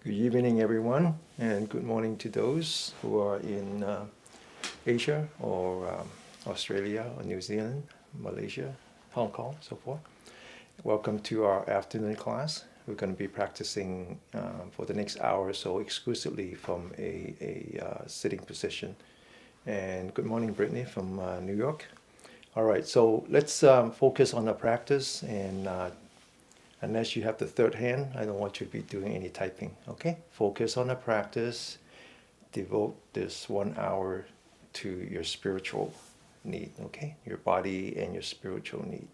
Good evening, everyone, and good morning to those who are in Asia or Australia or New Zealand, Malaysia, Hong Kong, so forth. Welcome to our afternoon class. We're going to be practicing for the next hour or so exclusively from a sitting position. And good morning, Brittany from New York. All right, so let's focus on the practice, and unless you have the third hand, I don't want you to be doing any typing, okay? Focus on the practice. Devote this 1 hour to your spiritual need, okay? Your body and your spiritual need.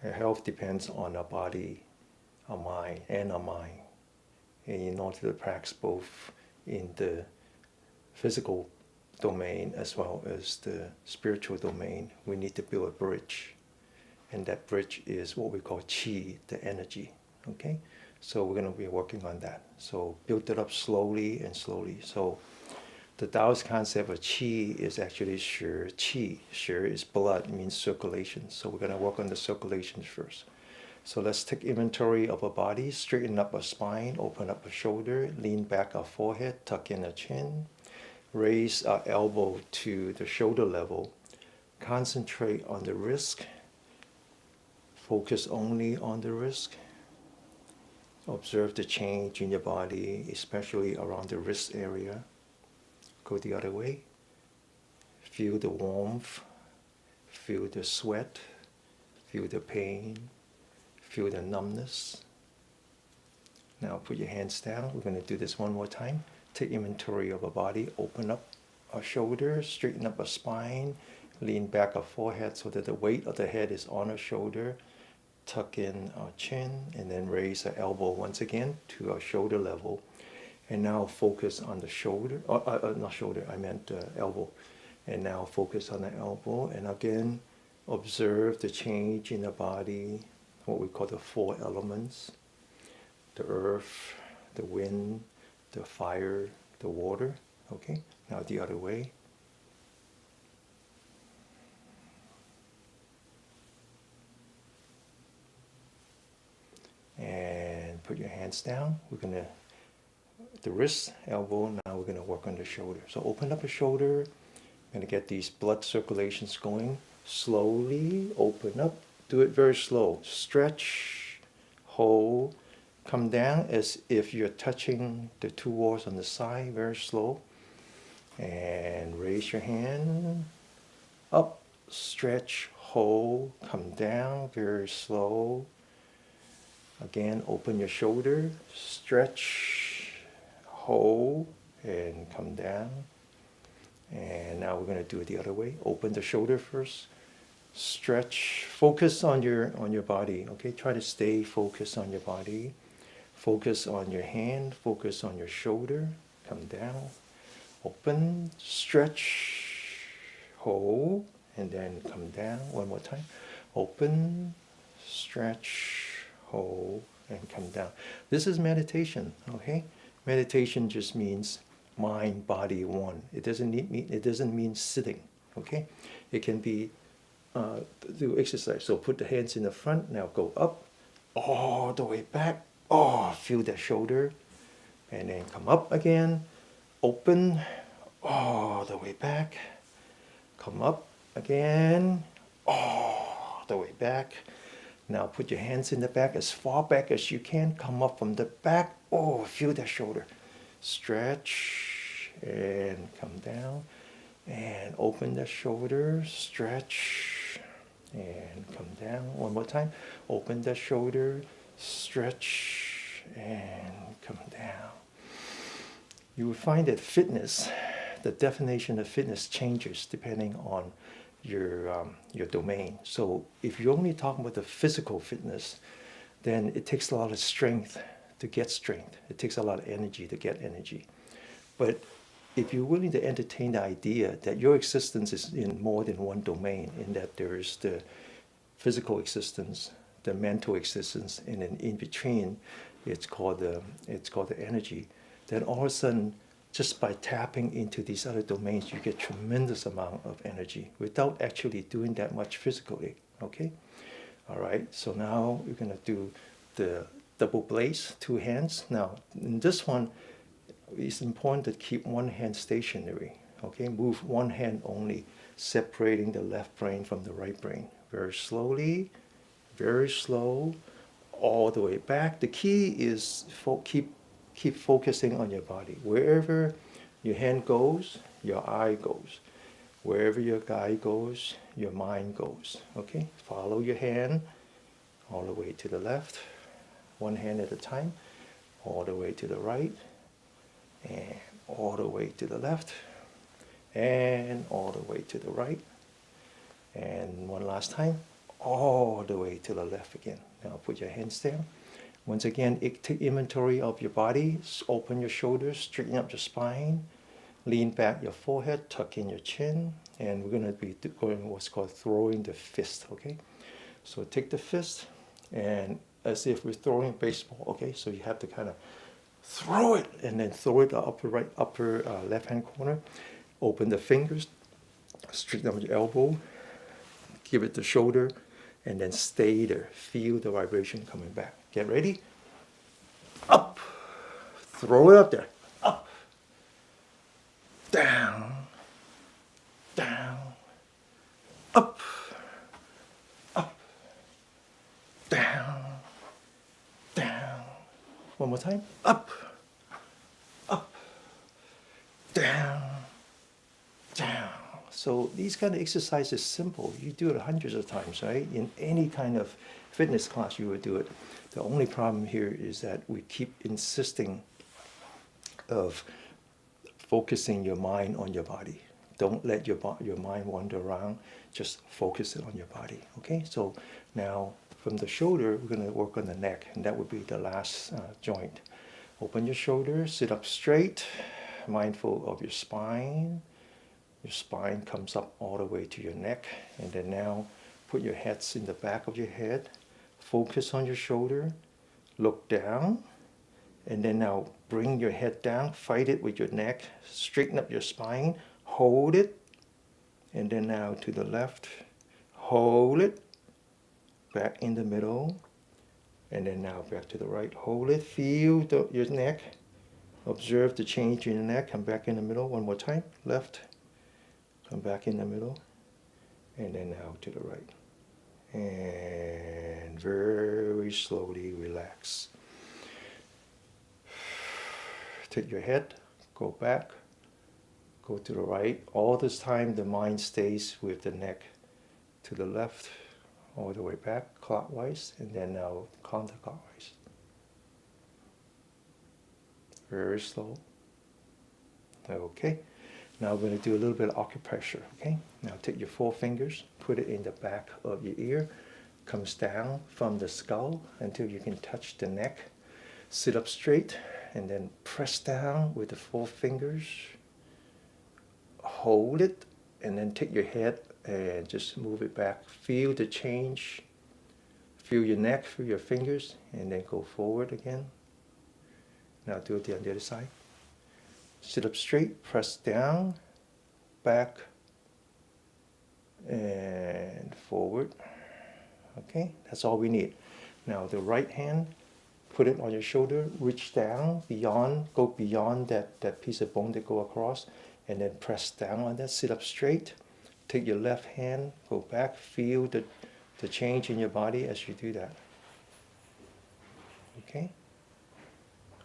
Our health depends on our body, our mind, and our mind. And in order to practice both in the physical domain as well as the spiritual domain, we need to build a bridge. And that bridge is what we call qi, the energy. Okay? So we're going to be working on that. So build it up slowly and slowly. So the Taoist concept of qi is actually shi. Qi. Shi is blood, it means circulation. So we're going to work on the circulation first. So let's take inventory of our body, straighten up our spine, open up our shoulder, lean back our forehead, tuck in our chin, raise our elbow to the shoulder level, concentrate on the wrist, focus only on the wrist, observe the change in your body, especially around the wrist area. Go the other way, feel the warmth, feel the sweat, feel the pain, feel the numbness. Now put your hands down. We're going to do this one more time. Take inventory of our body, open up our shoulders, straighten up our spine, lean back our forehead so that the weight of the head is on our shoulder, tuck in our chin, and then raise our elbow once again to our shoulder level. And now focus on the shoulder, not shoulder, I meant elbow. And now focus on the elbow, and again, observe the change in the body, what we call the four elements, the earth, the wind, the fire, the water. Okay, now the other way. And put your hands down. We're going to, the wrist, elbow, now we're going to work on the shoulder. So open up the shoulder. We're going to get these blood circulations going. Slowly open up. Do it very slow. Stretch, hold, come down as if you're touching the two walls on the side, very slow. And raise your hand, up, stretch, hold, come down, very slow. Again, open your shoulder, stretch, hold, and come down. And now we're going to do it the other way. Open the shoulder first, stretch, focus on your body, okay? Try to stay focused on your body. Focus on your hand, focus on your shoulder, come down, open, stretch, hold, and then come down. One more time. Open, stretch, hold, and come down. This is meditation, okay? Meditation just means mind, body, one. It doesn't mean sitting, okay? It can be do exercise. So put the hands in the front, now go up, all the way back. Oh, feel that shoulder. And then come up again. Open. All the way back. Come up again. All the way back. Now put your hands in the back as far back as you can. Come up from the back. Oh, feel that shoulder. Stretch. And come down. And open the shoulder. Stretch. And come down. One more time. Open the shoulder. Stretch and come down. You will find that fitness, the definition of fitness changes depending on your domain. So if you're only talking about the physical fitness, then it takes a lot of strength to get strength. It takes a lot of energy to get energy. But if you're willing to entertain the idea that your existence is in more than one domain, in that there is the physical existence, the mental existence, and then in between, it's called the energy. Then all of a sudden, just by tapping into these other domains, you get tremendous amount of energy without actually doing that much physically. Okay, All right, so now we're going to do the double blaze, 2 hands. Now, in this one, it's important to keep one hand stationary. Okay, move one hand only, separating the left brain from the right brain. Very slowly, very slow, all the way back. The key is keep focusing on your body. Wherever your hand goes, your eye goes. Wherever your eye goes, your mind goes. Okay, follow your hand all the way to the left, one hand at a time, all the way to the right, and all the way to the left, and all the way to the right, and one last time, all the way to the left again. Now put your hands down. Once again, take inventory of your body. Open your shoulders, straighten up your spine, lean back your forehead, tuck in your chin, and we're going to be going what's called throwing the fist, okay? So take the fist, and as if we're throwing a baseball, okay? So you have to kind of throw it, and then throw it upper left-hand corner. Open the fingers, straighten up your elbow, give it the shoulder, and then stay there. Feel the vibration coming back. Get ready? Up. Throw it up there. Up. Down. Down. Up. Up. Down. Down. One more time. Up. Up. Down. Down. So these kind of exercises are simple. You do it hundreds of times, right? In any kind of fitness class, you would do it. The only problem here is that we keep insisting of focusing your mind on your body. Don't let your mind wander around. Just focus it on your body. Okay? So now from the shoulder, we're going to work on the neck, and that would be the last joint. Open your shoulders, sit up straight, mindful of your spine. Your spine comes up all the way to your neck, and then now put your heads in the back of your head. Focus on your shoulder, look down, and then now bring your head down, fight it with your neck, straighten up your spine, hold it, and then now to the left, hold it, back in the middle, and then now back to the right, hold it, feel your neck, observe the change in your neck, come back in the middle, one more time, left, come back in the middle, and then now to the right. And very slowly relax. Take your head, go back, go to the right. All this time the mind stays with the neck to the left, all the way back, clockwise, and then now counterclockwise. Very slow. Okay. Now we're going to do a little bit of acupressure, okay? Now take your 4 fingers, put it in the back of your ear, comes down from the skull until you can touch the neck. Sit up straight, and then press down with the 4 fingers. Hold it, and then take your head and just move it back. Feel the change. Feel your neck, feel your fingers, and then go forward again. Now do it on the other side. Sit up straight, press down, back, and forward. Okay, that's all we need. Now the right hand, put it on your shoulder, reach down, go beyond that piece of bone that go across, and then press down on that. Sit up straight. Take your left hand, go back, feel the change in your body as you do that. Okay?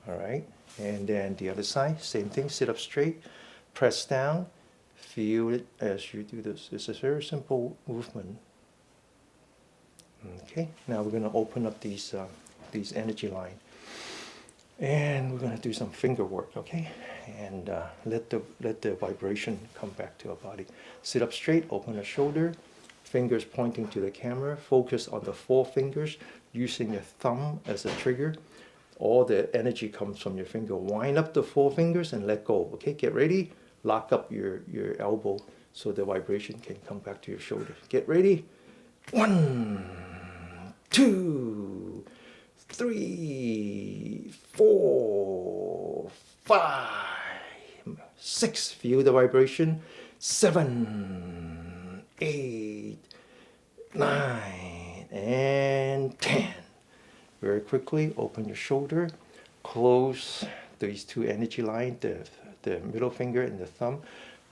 All right. And then the other side, same thing, sit up straight, press down, feel it as you do this. It's a very simple movement. Okay, now we're going to open up these energy line. And we're going to do some finger work, okay? And let the vibration come back to our body. Sit up straight, open the shoulder, fingers pointing to the camera, focus on the 4 fingers, using your thumb as a trigger. All the energy comes from your finger. Wind up the 4 fingers and let go. Okay, get ready. Lock up your elbow so the vibration can come back to your shoulder. Get ready. 1, 2, 3, 4, 5, 6. Feel the vibration. 7, 8, 9, and 10. Very quickly, open your shoulder, close these two energy lines, the middle finger and the thumb,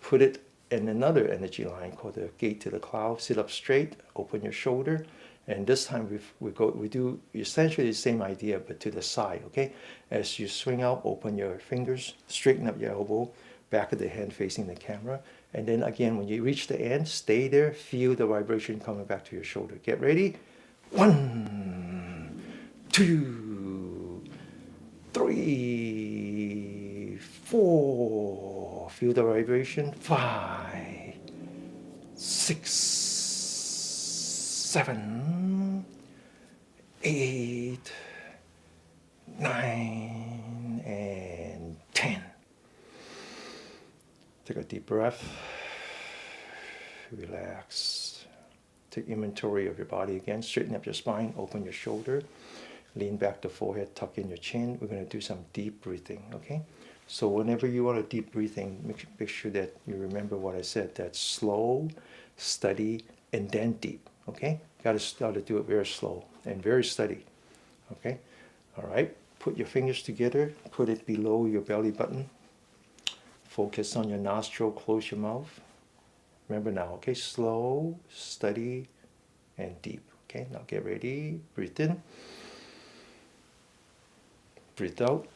put it in another energy line called the gate to the cloud. Sit up straight, open your shoulder, and this time we do essentially the same idea but to the side, okay? As you swing out, open your fingers, straighten up your elbow, back of the hand facing the camera, and then again when you reach the end, stay there, feel the vibration coming back to your shoulder. Get ready. 1, 2, 3, 4. Feel the vibration. 5, 6, 7, 8, 9, and 10. Take a deep breath. Relax. Take inventory of your body again. Straighten up your spine. Open your shoulder. Lean back the forehead. Tuck in your chin. We're going to do some deep breathing, okay? So whenever you want a deep breathing, make sure that you remember what I said. That's slow, steady, and then deep, okay? Got to start to do it very slow and very steady, okay? All right. Put your fingers together. Put it below your belly button. Focus on your nostril, close your mouth. Remember now, okay? Slow, steady, and deep. Okay, now get ready. Breathe in. Breathe out.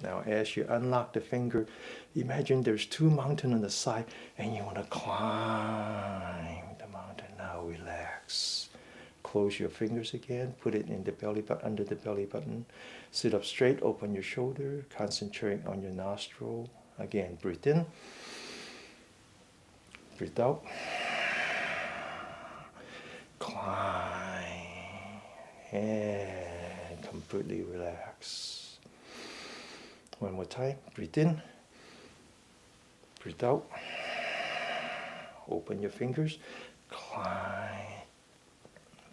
Now as you unlock the finger, imagine there's two mountains on the side and you want to climb the mountain. Now relax. Close your fingers again. Put it in the belly button, under the belly button. Sit up straight, open your shoulder, concentrate on your nostril. Again, breathe in. Breathe out. Climb. And completely relax. One more time. Breathe in. Breathe out. Open your fingers. Climb.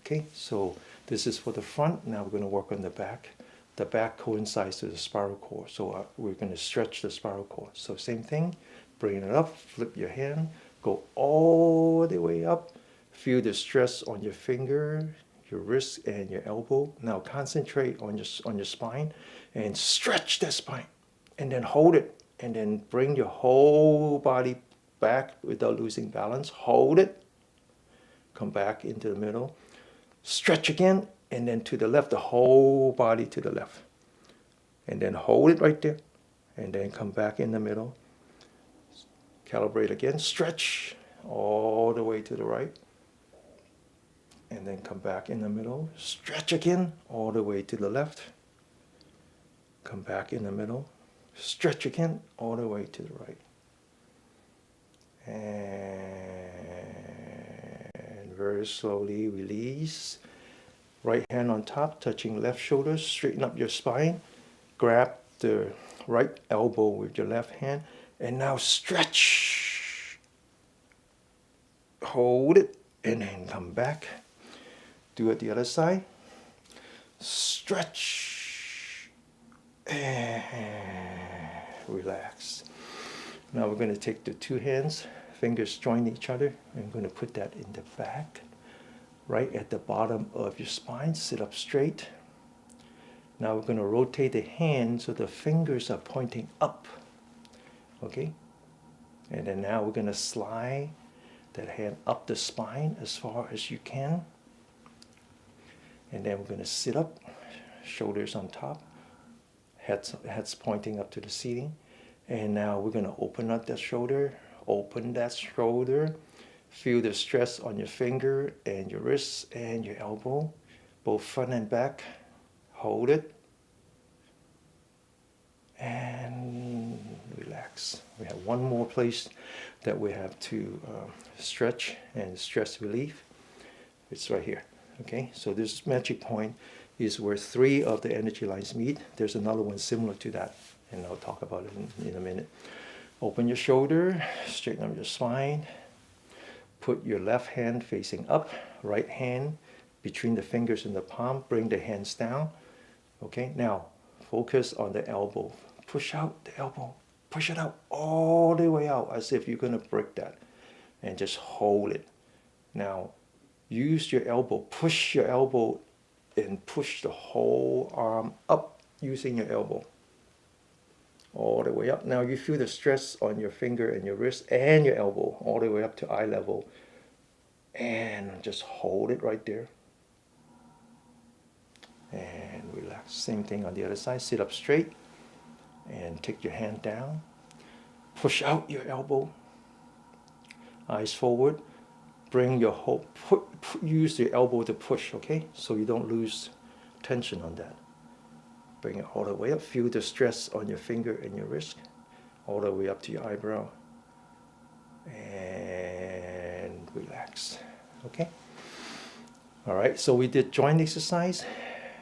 Okay, so this is for the front. Now we're going to work on the back. The back coincides to the spiral cord. So we're going to stretch the spiral cord. So same thing. Bring it up. Flip your hand. Go all the way up. Feel the stress on your finger, your wrist, and your elbow. Now concentrate on your spine and stretch that spine. And then hold it. And then bring your whole body back without losing balance. Hold it. Come back into the middle. Stretch again, and then to the left, the whole body to the left. And then hold it right there, and then come back in the middle. Calibrate again, stretch all the way to the right. And then come back in the middle, stretch again, all the way to the left. Come back in the middle, stretch again, all the way to the right. And very slowly release. Right hand on top, touching left shoulder, straighten up your spine. Grab the right elbow with your left hand, and now stretch. Hold it, and then come back. Do it the other side. Stretch, and relax. Now we're going to take the two hands, fingers join each other. I'm going to put that in the back, right at the bottom of your spine. Sit up straight. Now we're going to rotate the hand so the fingers are pointing up. Okay? And then now we're going to slide that hand up the spine as far as you can. And then we're going to sit up, shoulders on top, heads pointing up to the ceiling. And now we're going to open up that shoulder, open that shoulder. Feel the stress on your finger and your wrist and your elbow, both front and back. Hold it. And relax. We have one more place that we have to stretch and stress relief. It's right here. Okay, so this magic point is where 3 of the energy lines meet. There's another one similar to that, and I'll talk about it in a minute. Open your shoulder, straighten up your spine. Put your left hand facing up, right hand between the fingers and the palm. Bring the hands down. Okay, now focus on the elbow. Push out the elbow. Push it out all the way out as if you're going to break that. And just hold it. Now, use your elbow, push your elbow and push the whole arm up using your elbow. All the way up. Now you feel the stress on your finger and your wrist and your elbow all the way up to eye level. And just hold it right there. And relax. Same thing on the other side. Sit up straight and take your hand down. Push out your elbow. Eyes forward. Bring your whole, use your elbow to push, okay? So you don't lose tension on that. Bring it all the way up. Feel the stress on your finger and your wrist. All the way up to your eyebrow. And relax, okay? All right, so we did joint exercise.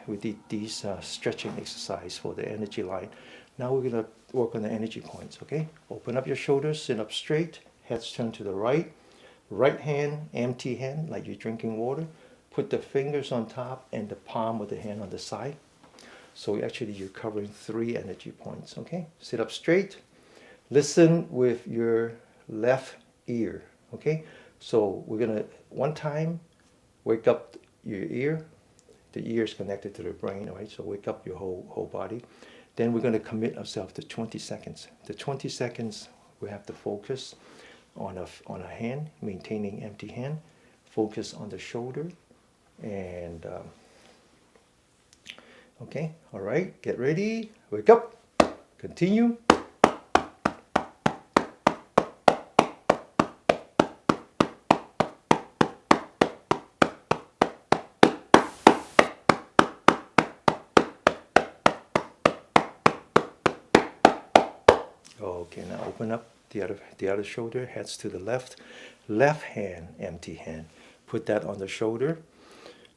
We did these stretching exercise for the energy line. Now we're gonna work on the energy points, okay? Open up your shoulders, sit up straight, heads turned to the right. Right hand, empty hand, like you're drinking water. Put the fingers on top and the palm of the hand on the side. So actually you're covering 3 energy points, okay? Sit up straight. Listen with your left ear, okay? So we're gonna, one time, wake up your ear. The ear is connected to the brain, right? So wake up your whole body. Then we're gonna commit ourselves to 20 seconds. The 20 seconds, we have to focus on a hand, maintaining empty hand. Focus on the shoulder. And, okay, all right, get ready. Wake up. Continue. Okay, now open up the other shoulder, heads to the left. Left hand, empty hand. Put that on the shoulder.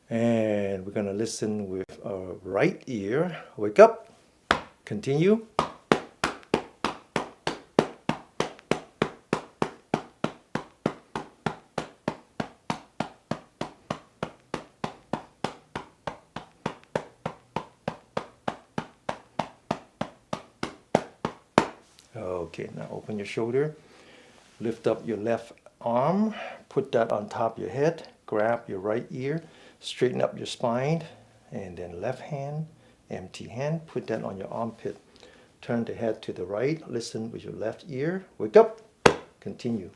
And we're gonna listen with our right ear. Wake up. Continue. Okay, now open your shoulder. Lift up your left arm. Put that on top of your head. Grab your right ear. Straighten up your spine. And then left hand, empty hand. Put that on your armpit. Turn the head to the right. Listen with your left ear. Wake up. Continue.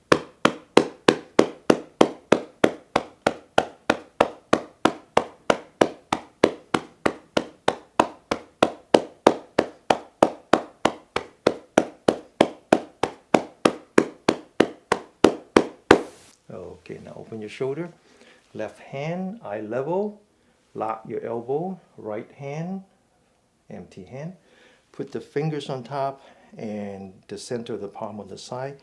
Okay, now open your shoulder. Left hand, eye level. Lock your elbow. Right hand, empty hand. Put the fingers on top and the center of the palm on the side.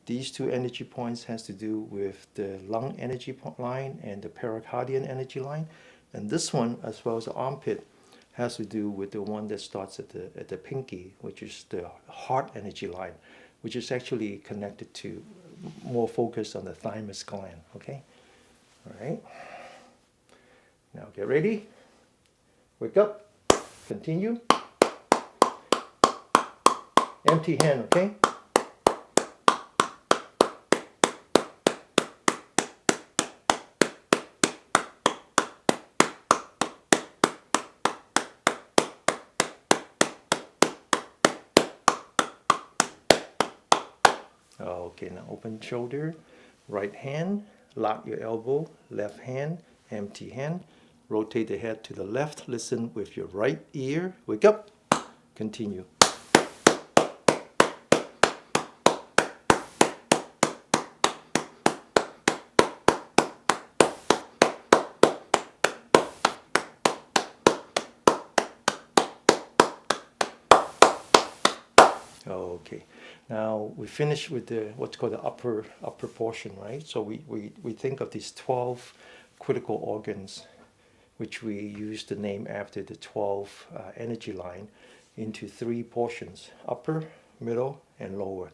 These 2 energy points has to do with the lung energy line and the pericardial energy line. And this one, as well as the armpit, has to do with the one that starts at the pinky, which is the heart energy line, which is actually connected to, more focused on the thymus gland, okay? All right. Now get ready. Wake up. Continue. Empty hand, okay? Okay, now open shoulder, right hand, lock your elbow, left hand, empty hand. Rotate the head to the left, listen with your right ear. Wake up, continue. Okay, now we finish with the what's called the upper portion, right? So we think of these 12 critical organs, which we use the name after the 12 energy line, into 3 portions: upper, middle, and lower.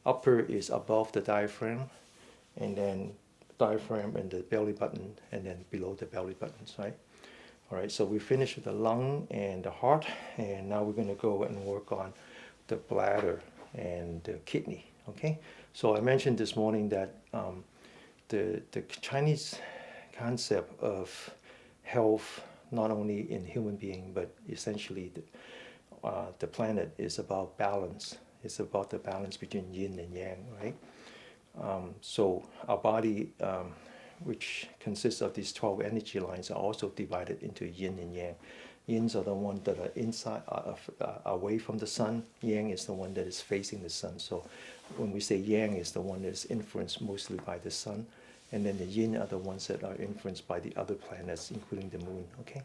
Upper is above the diaphragm, and then diaphragm and the belly button, and then below the belly buttons, right? All right, so we finished with the lung and the heart, and now we're going to go and work on the bladder and the kidney, okay? So I mentioned this morning that the Chinese concept of health, not only in human being, but essentially the planet is about balance. It's about the balance between yin and yang, right? So our body, which consists of these 12 energy lines, are also divided into yin and yang. Yins are the ones that are inside, away from the sun. Yang is the one that is facing the sun. So when we say yang is the one that is influenced mostly by the sun, and then the yin are the ones that are influenced by the other planets, including the moon, okay?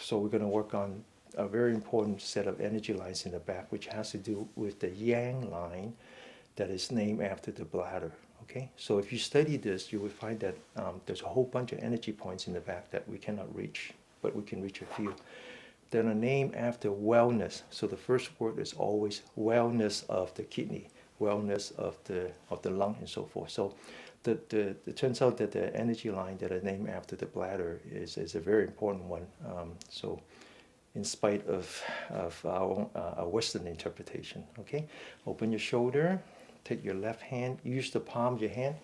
So we're going to work on a very important set of energy lines in the back, which has to do with the yang line that is named after the bladder. Okay, so if you study this, you will find that there's a whole bunch of energy points in the back that we cannot reach, but we can reach a few. They're named after wellness. So the first word is always wellness of the kidney, wellness of the lung, and so forth. So it turns out that the energy line that are named after the bladder is a very important one. So in spite of our Western interpretation, okay, open your shoulder. Take your left hand, use the palm of your hand,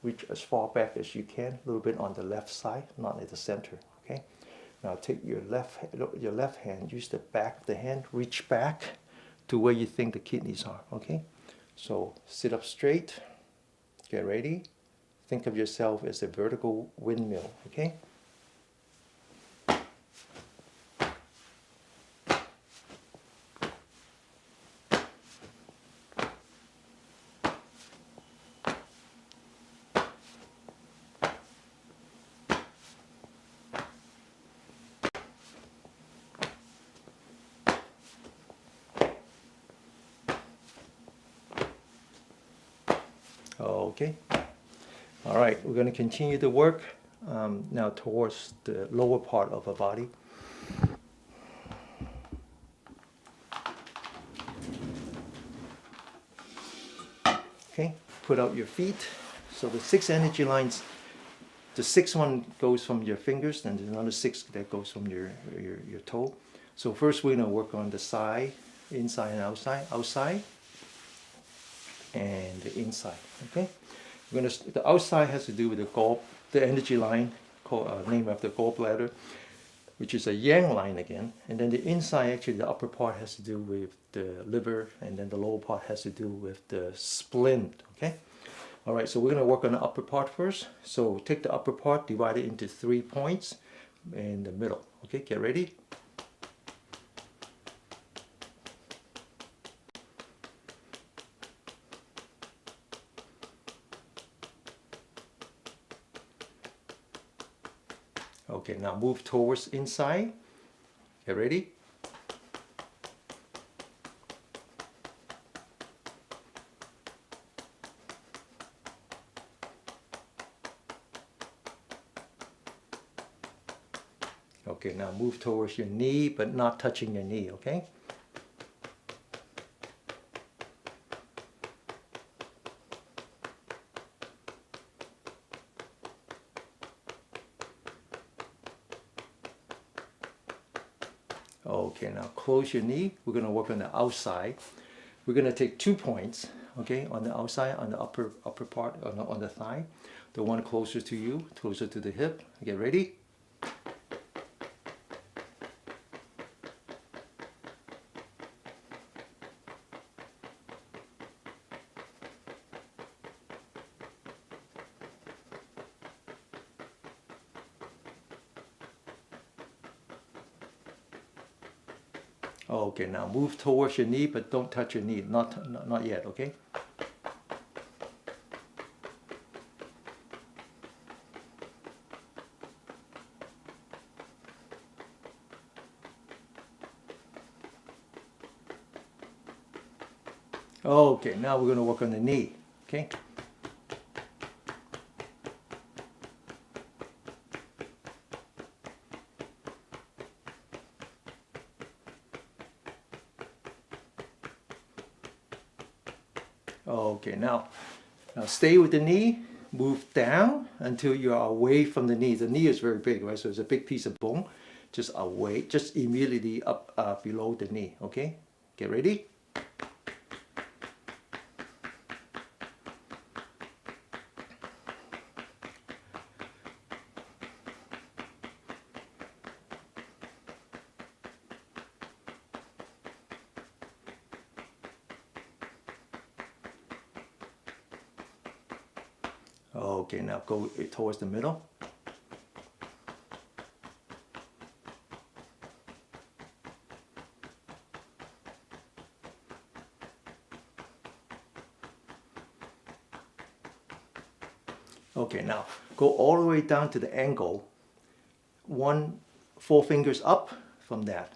reach as far back as you can, a little bit on the left side, not at the center, okay? Now take your left hand, use the back of the hand, reach back to where you think the kidneys are, okay? So sit up straight, get ready. Think of yourself as a vertical windmill, okay? Okay. All right, we're going to continue the work now towards the lower part of our body. Okay, put out your feet. So the 6 energy lines, the 6th one goes from your fingers, and there's another 6 that goes from your toe. So first we're going to work on the side, inside and outside, and the inside. Okay. The outside has to do with the energy line called named after gallbladder, which is a yang line again. And then the inside, actually, the upper part has to do with the liver, and then the lower part has to do with the spleen. Okay. All right. So we're going to work on the upper part first. So take the upper part, divide it into 3 points in the middle. Okay. Get ready. Okay, now move towards inside. Get ready. Okay, now move towards your knee, but not touching your knee, okay? Okay, now close your knee. We're going to work on the outside. We're going to take 2 points, okay, on the outside, on the upper part, on the thigh. The one closer to you, closer to the hip. Get ready. Okay, now move towards your knee, but don't touch your knee. Not yet, okay? Okay, now we're going to work on the knee, okay? Okay, now stay with the knee, move down until you are away from the knee. The knee is very big, right? So it's a big piece of bone, just away, just immediately up below the knee, okay? Get ready. Okay, now go towards the middle. Okay, now go all the way down to the ankle. 4 fingers up from that.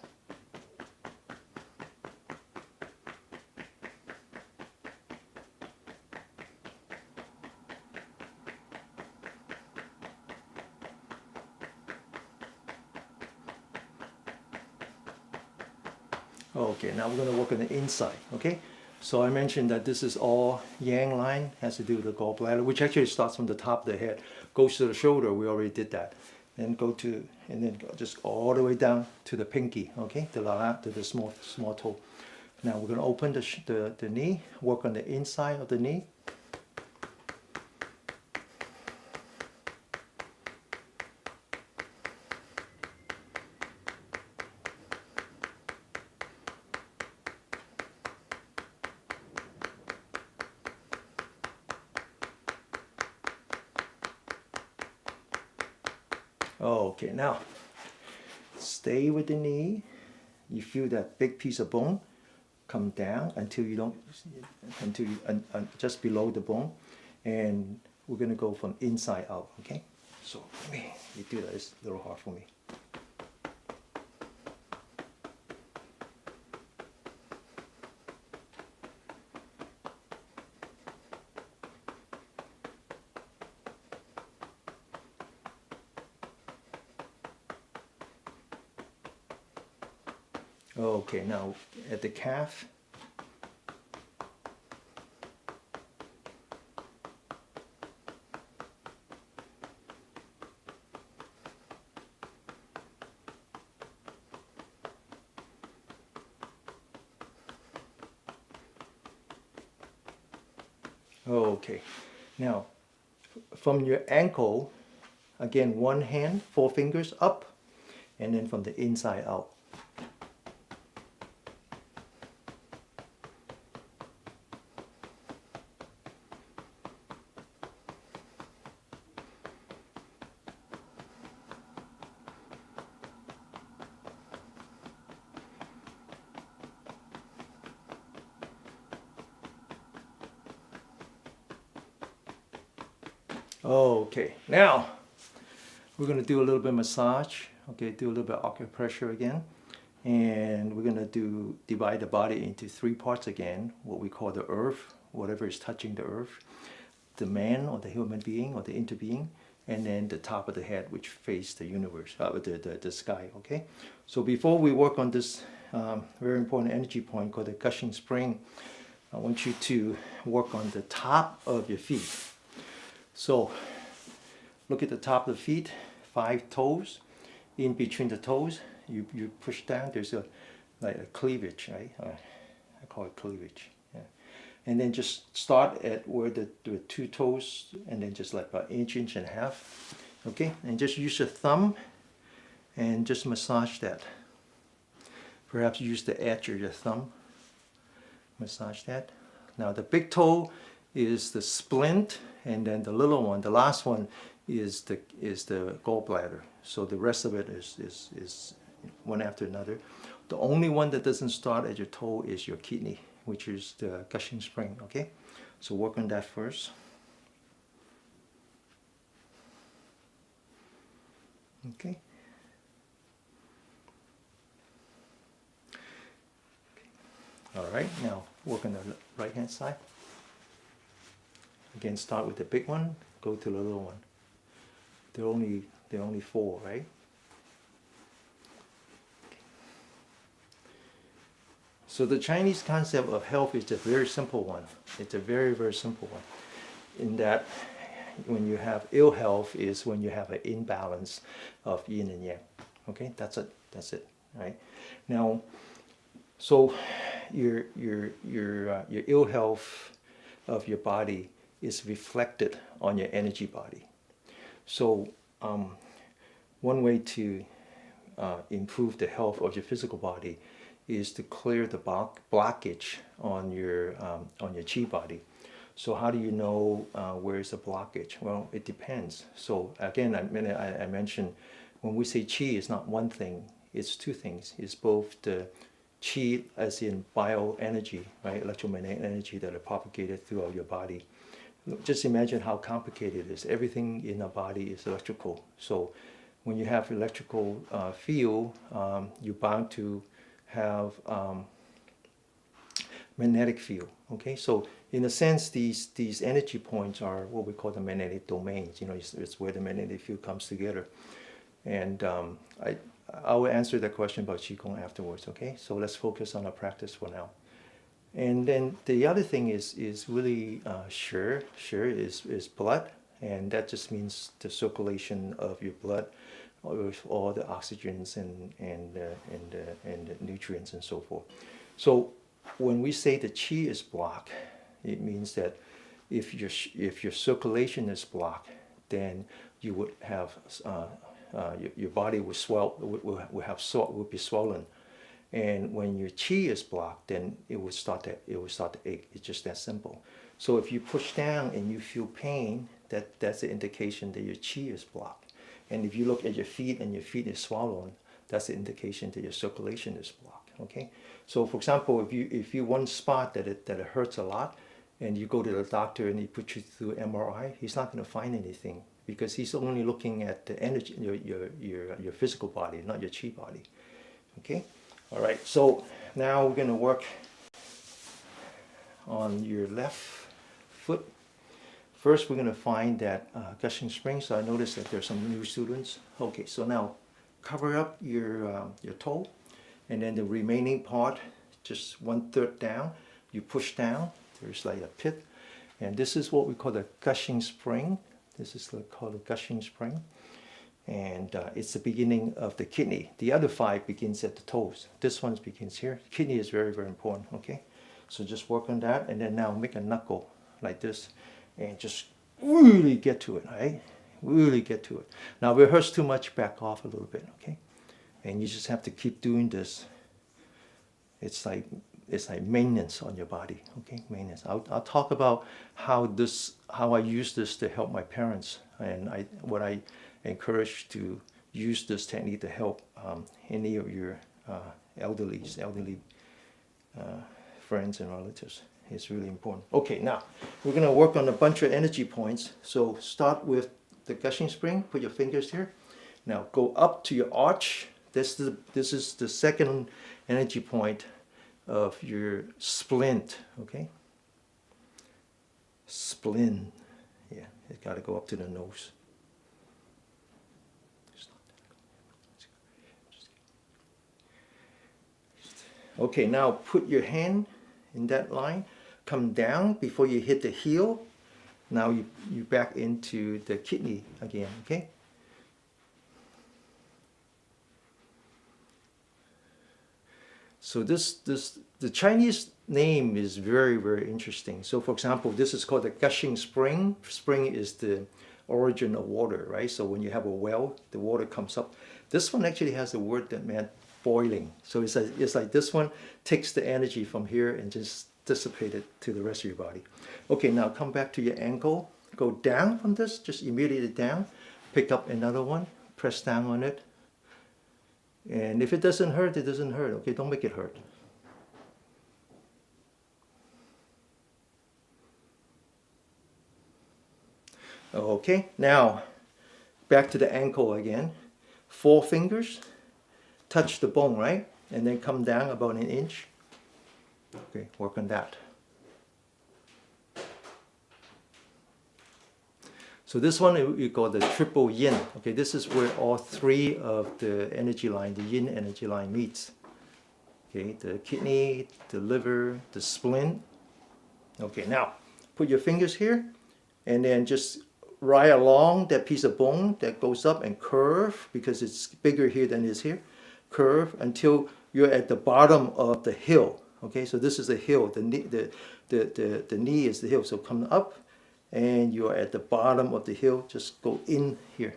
Okay, now we're going to work on the inside, okay? So I mentioned that this is all yang line, has to do with the gallbladder, which actually starts from the top of the head, goes to the shoulder, we already did that. Then and then just all the way down to the pinky, okay? To the small toe. Now we're going to open the knee, work on the inside of the knee. Okay, now stay with the knee. You feel that big piece of bone come down until just below the bone, and we're gonna go from inside out. Okay, so you do that. It's a little hard for me. Okay, now at the calf. Okay, now from your ankle, again, one hand, 4 fingers up, and then from the inside out. Okay, now we're going to do a little bit of massage. Okay, do a little bit of acupressure again. And we're going to divide the body into 3 parts again, what we call the earth, whatever is touching the earth, the man or the human being or the interbeing, and then the top of the head, which face the universe, the sky, okay? So before we work on this very important energy point called the Gushing Spring, I want you to work on the top of your feet. So look at the top of the feet, 5 toes. In between the toes, you push down, there's like a cleavage, right? I call it cleavage. Yeah. And then just start at where the 2 toes, and then just like about inch and a half. Okay, and just use your thumb and just massage that. Perhaps use the edge of your thumb. Massage that. Now the big toe is the splint, and then the little one, the last one, is the gallbladder. So the rest of it is one after another. The only one that doesn't start at your toe is your kidney, which is the Gushing Spring. Okay, so work on that first. Okay. All right, now work on the right hand side. Again, start with the big one, go to the little one. They're only 4, right? So the Chinese concept of health is a very simple one. It's a very, very simple one. In that, when you have ill health is when you have an imbalance of yin and yang. Okay, that's it. That's it. Right? Now, so your ill health of your body is reflected on your energy body. So one way to improve the health of your physical body is to clear the blockage on your chi body. So how do you know where is the blockage? Well, it depends. So again, I mentioned when we say qi, it's not one thing, it's two things. It's both the qi as in bioenergy, right? Electromagnetic energy that are propagated throughout your body. Just imagine how complicated it is. Everything in our body is electrical. So when you have electrical field, you're bound to have magnetic field. Okay, so in a sense, these energy points are what we call the magnetic domains. You know, it's where the magnetic field comes together. And I will answer that question about Qigong afterwards. Okay, so let's focus on our practice for now. And then the other thing is really shi. Shi is blood, and that just means the circulation of your blood with all the oxygens and the nutrients and so forth. So when we say the qi is blocked, it means that if your circulation is blocked, then you would have your body will be swollen. And when your qi is blocked, then it will start to ache. It's just that simple. So if you push down and you feel pain, that's an indication that your qi is blocked. And if you look at your feet and your feet is swollen, that's an indication that your circulation is blocked. Okay. So for example, if you one spot that it hurts a lot, and you go to the doctor and he puts you through MRI, he's not going to find anything because he's only looking at the energy, your physical body, not your qi body. Okay. All right, so now we're going to work on your left foot. First, we're going to find that Gushing Spring. So I noticed that there's some new students. Okay, so now cover up your toe, and then the remaining part, just 1/3 down. You push down. There's like a pit, and this is what we call the Gushing Spring. This is called the Gushing Spring. And it's the beginning of the kidney. The other 5 begins at the toes. This one begins here. Kidney is very, very important, okay? So just work on that, and then now make a knuckle like this, and just really get to it, right? Really get to it. Now, if it hurts too much, back off a little bit, okay? And you just have to keep doing this. It's like maintenance on your body, okay? Maintenance. I'll talk about how I use this to help my parents, and what I encourage to use this technique to help any of your elderly friends and relatives. It's really important. Okay, now we're going to work on a bunch of energy points. So start with the Gushing Spring. Put your fingers here. Now go up to your arch. This is the second energy point of your splint. Okay. Splint. Yeah, it's got to go up to the nose. Okay, now put your hand in that line, come down before you hit the heel. Now you back into the kidney again, okay? So the Chinese name is very, very interesting. So for example, this is called the Gushing Spring. Spring is the origin of water, right? So when you have a well, the water comes up. This one actually has a word that meant boiling. So it's like this one takes the energy from here and just dissipate it to the rest of your body. Okay, now come back to your ankle. Go down from this, just immediately down. Pick up another one, press down on it. And if it doesn't hurt, it doesn't hurt. Okay, don't make it hurt. Okay, now back to the ankle again. 4 fingers. Touch the bone, right? And then come down about 1 inch. Okay, work on that. So this one we call the Triple Yin. Okay, this is where all 3 of the energy line, the Yin energy line meets. Okay, the kidney, the liver, the splint. Okay, now put your fingers here and then just ride along that piece of bone that goes up and curve because it's bigger here than it is here. Curve until you're at the bottom of the hill. Okay, so this is the hill. The knee is the hill. So come up, and you're at the bottom of the hill. Just go in here.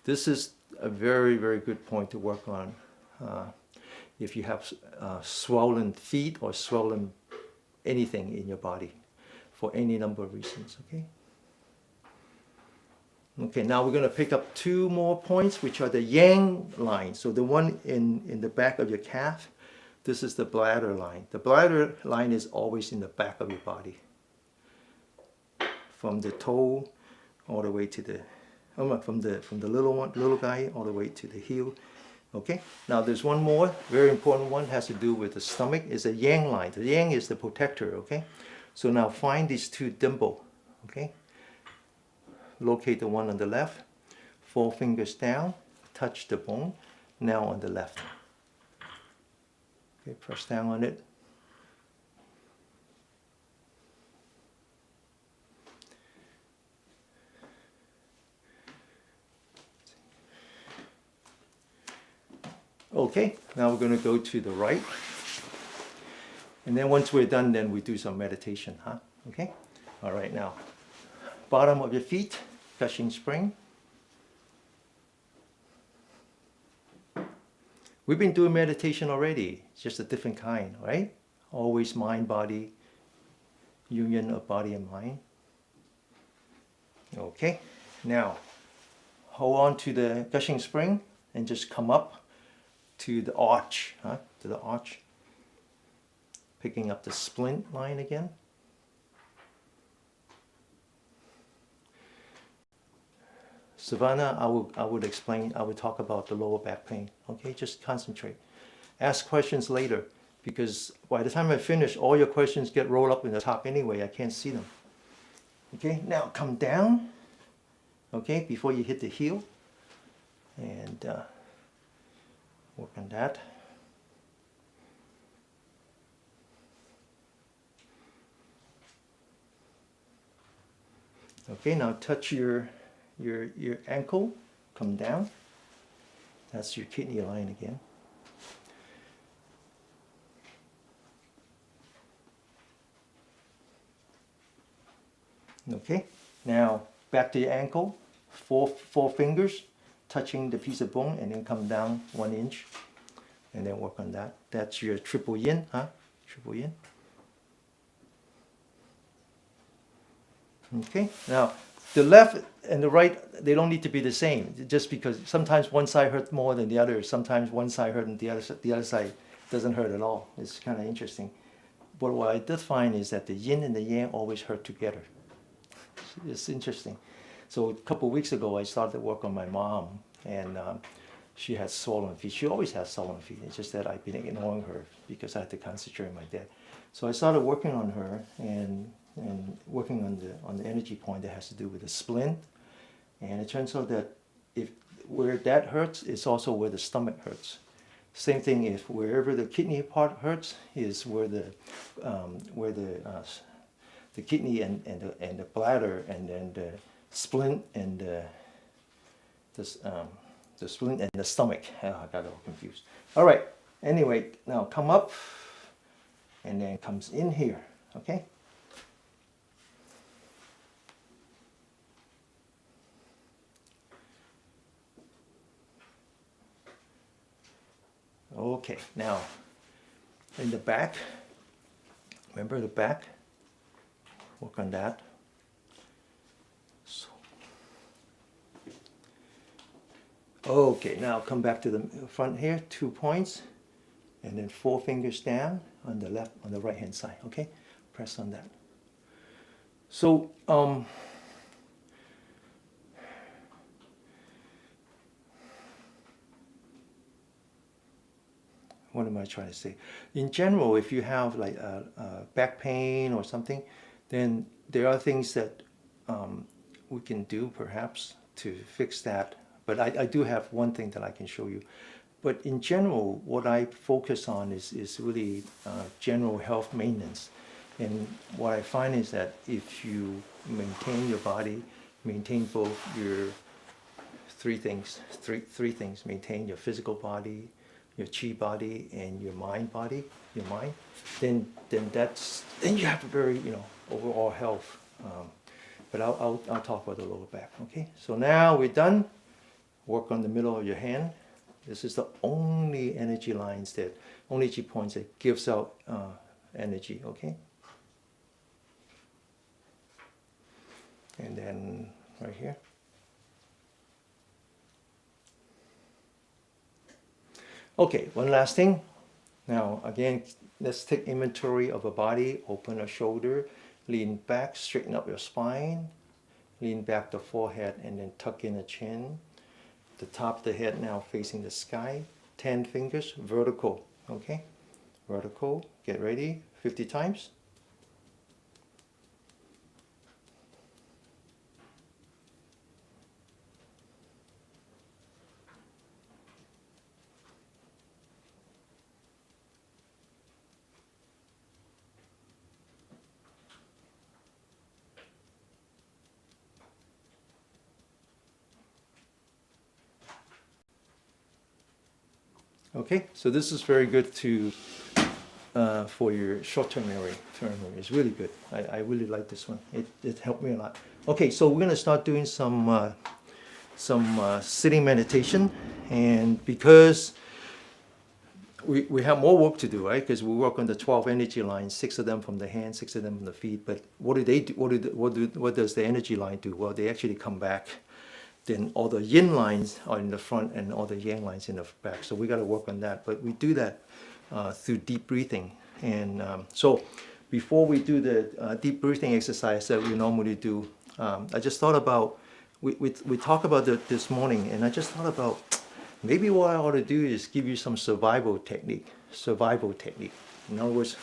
This is a very, very good point to work on if you have swollen feet or swollen anything in your body. for any number of reasons, okay? Okay, now we're going to pick up 2 more points, which are the yang line. So the one in the back of your calf, this is the bladder line. The bladder line is always in the back of your body. From the toe all the way to the, from the little guy all the way to the heel. Okay, now there's one more, very important one, has to do with the stomach, is a yang line. The yang is the protector, okay? So now find these 2 dimple, okay? Locate the one on the left, 4 fingers down, touch the bone, now on the left. Okay, press down on it. Okay, now we're going to go to the right. And then once we're done, then we do some meditation, huh? Okay? All right, now, bottom of your feet, Gushing Spring. We've been doing meditation already, just a different kind, right? Always mind-body, union of body and mind. Okay, now, hold on to the Gushing Spring and just come up to the arch, huh? To the arch. Picking up the splint line again. Savannah, I would explain, I would talk about the lower back pain. Okay, just concentrate. Ask questions later, because by the time I finish, all your questions get rolled up in the top anyway. I can't see them. Okay, now come down. Okay, before you hit the heel. And work on that. Okay, now touch your ankle, come down. That's your kidney line again. Okay, now back to your ankle, four fingers touching the piece of bone, and then come down 1 inch, and then work on that. That's your Triple Yin, huh? Triple Yin. Okay, now the left and the right, they don't need to be the same, just because sometimes one side hurts more than the other, sometimes one side hurts and the other side doesn't hurt at all. It's kind of interesting. But what I did find is that the yin and the yang always hurt together. It's interesting. So a couple of weeks ago, I started work on my mom, and she had swollen feet. She always has swollen feet. It's just that I've been ignoring her because I had to concentrate on my dad. So I started working on her and working on the energy point that has to do with the splint. And it turns out that if where that hurts, it's also where the stomach hurts. Same thing if wherever the kidney part hurts is where the kidney and the bladder, and then the splint and the splint and the stomach. Oh, I got all confused. All right. Anyway, now come up and then comes in here. Okay. Okay, now in the back, remember the back? Work on that. So. Okay, now come back to the front here, 2 points, and then 4 fingers down on the left, on the right hand side. Okay, press on that. So, what am I trying to say? In general, if you have like a back pain or something, then there are things that we can do perhaps to fix that. But I do have one thing that I can show you. But in general, what I focus on is really general health maintenance. And what I find is that if you maintain your body, maintain both your three things, maintain your physical body, your chi body, and your mind body, then you have a very overall health. But I'll talk about the lower back. Okay. So now we're done. Work on the middle of your hand. This is the only energy points that gives out energy. Okay. And then right here. Okay, one last thing. Now, again, let's take inventory of a body. Open a shoulder, lean back, straighten up your spine, lean back the forehead, and then tuck in the chin. The top of the head now facing the sky. 10 fingers, vertical, okay? Vertical, get ready, 50 times. Okay, so this is very good to for your short-term memory. It's really good. I really like this one. It helped me a lot. Okay, so we're gonna start doing some sitting meditation, and because we have more work to do, right? Because we work on the 12 energy lines, 6 of them from the hands, 6 of them from the feet. But what do they do? What does the energy line do? Well, they actually come back. Then all the yin lines are in the front and all the yang lines in the back. So we got to work on that. But we do that through deep breathing. And so before we do the deep breathing exercise that we normally do, I just thought about, we talked about it this morning, and I just thought about maybe what I ought to do is give you some survival technique. In other words,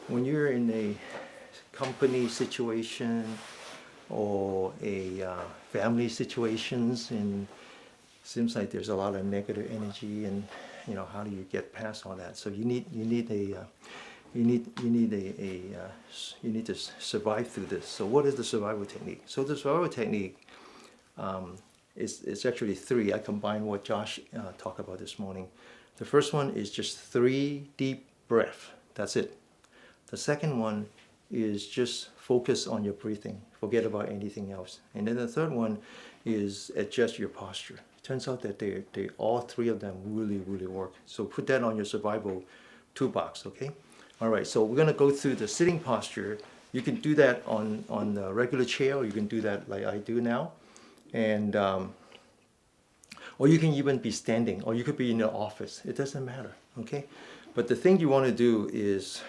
when you're in a company situation, or a family situations, and seems like there's a lot of negative energy, and how do you get past all that? So you need to survive through this. So what is the survival technique? So the survival technique is actually 3. I combined what Josh talked about this morning. The first one is just 3 deep breaths. That's it. The second one is just focus on your breathing. Forget about anything else. And then the third one is adjust your posture. It turns out that they all 3 of them really, really work. So put that on your survival toolbox, okay? All right, so we're gonna go through the sitting posture. You can do that on the regular chair, or you can do that like I do now. And, or you can even be standing, or you could be in the office. It doesn't matter, okay? But the thing you wanna do is,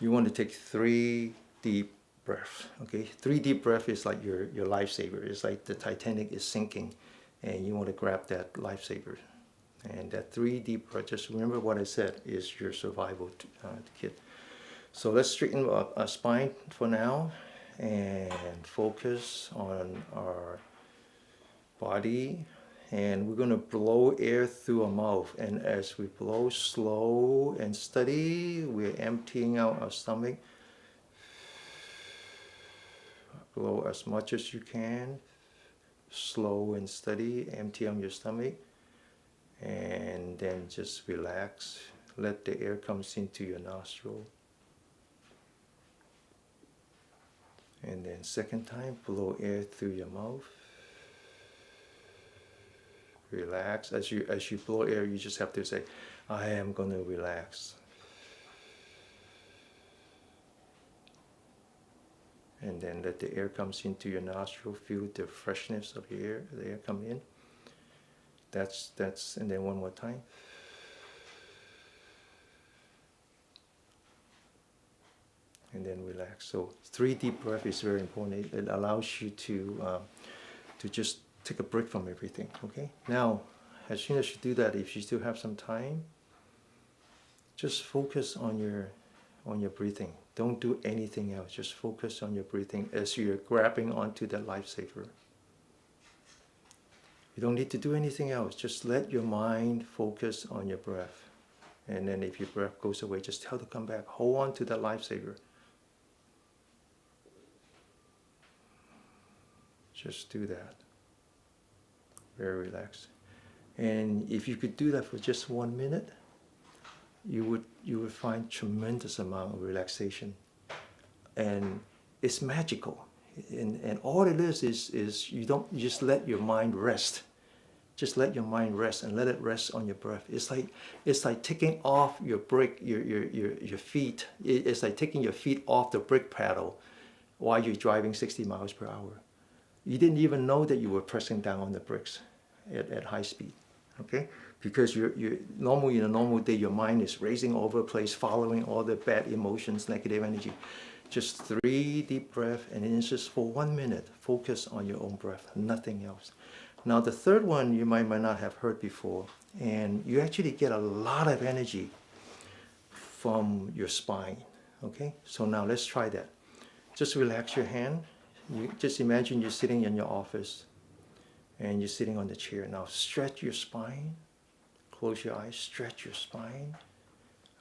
you want to take 3 deep breaths, okay? 3 deep breaths is like your lifesaver. It's like the Titanic is sinking, and you want to grab that lifesaver. And that 3 deep breaths, just remember what I said, is your survival kit. So let's straighten up our spine for now, and focus on our body. And we're going to blow air through our mouth. And as we blow slow and steady, we're emptying out our stomach. Blow as much as you can. Slow and steady, empty out your stomach. And then just relax. Let the air come into your nostril. And then second time, blow air through your mouth. Relax. As you blow air, you just have to say, I am going to relax. And then let the air comes into your nostril. Feel the freshness of the air come in. That's, and then one more time. And then relax. So 3 deep breaths is very important. It allows you to just take a break from everything, okay? Now, as soon as you do that, if you still have some time, just focus on your breathing. Don't do anything else. Just focus on your breathing as you're grabbing onto that lifesaver. You don't need to do anything else. Just let your mind focus on your breath. And then if your breath goes away, just tell it to come back. Hold on to that lifesaver. Just do that. Very relaxed. And if you could do that for just 1 minute, you would find tremendous amount of relaxation. And it's magical. And all it is you just let your mind rest. Just let your mind rest and let it rest on your breath. It's like taking off your brake, your feet. It's like taking your feet off the brake pedal while you're driving 60 miles per hour. You didn't even know that you were pressing down on the brakes at high speed, okay? Because you're normally in a normal day, your mind is racing all over the place, following all the bad emotions, negative energy. Just 3 deep breaths, and then just for 1 minute, focus on your own breath, nothing else. Now the third one you might not have heard before, and you actually get a lot of energy from your spine, okay? So now let's try that. Just relax your hand. You just imagine you're sitting in your office and you're sitting on the chair. Now stretch your spine, close your eyes, stretch your spine,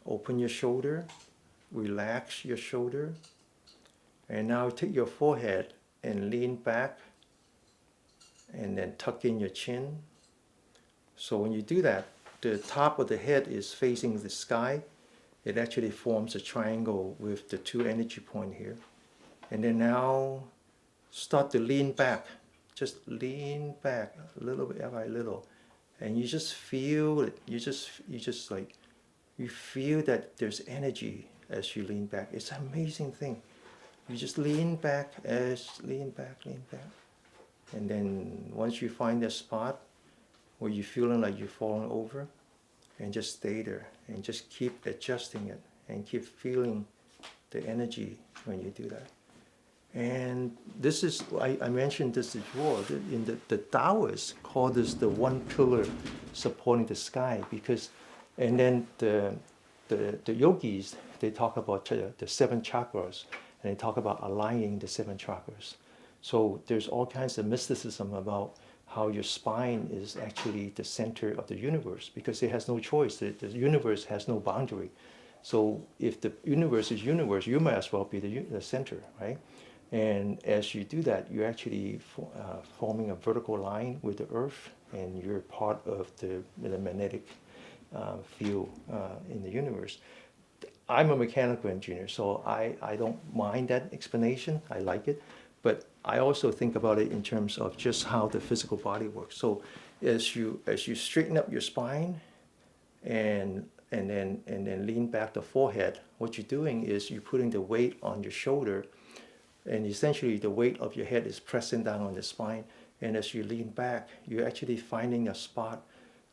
open your shoulder, relax your shoulder, and now take your forehead and lean back and then tuck in your chin. So when you do that, the top of the head is facing the sky. It actually forms a triangle with the 2 energy points here. And then now start to lean back. Just lean back a little bit by little. And you just feel it. You feel that there's energy as you lean back. It's an amazing thing. You just lean back, lean back. And then once you find that spot where you're feeling like you're falling over, and just stay there and just keep adjusting it and keep feeling the energy when you do that. And this is, I mentioned this before, in the Taoists call this the one pillar supporting the sky, because, and then the yogis, they talk about the 7 chakras, and they talk about aligning the 7 chakras. So there's all kinds of mysticism about how your spine is actually the center of the universe, because it has no choice. The universe has no boundary. So if the universe is universe, you might as well be the center, right? And as you do that, you're actually forming a vertical line with the earth, and you're part of the magnetic field in the universe. I'm a mechanical engineer, so I don't mind that explanation. I like it. But I also think about it in terms of just how the physical body works. So as you straighten up your spine and then lean back the forehead, what you're doing is you're putting the weight on your shoulder, and essentially the weight of your head is pressing down on the spine. And as you lean back, you're actually finding a spot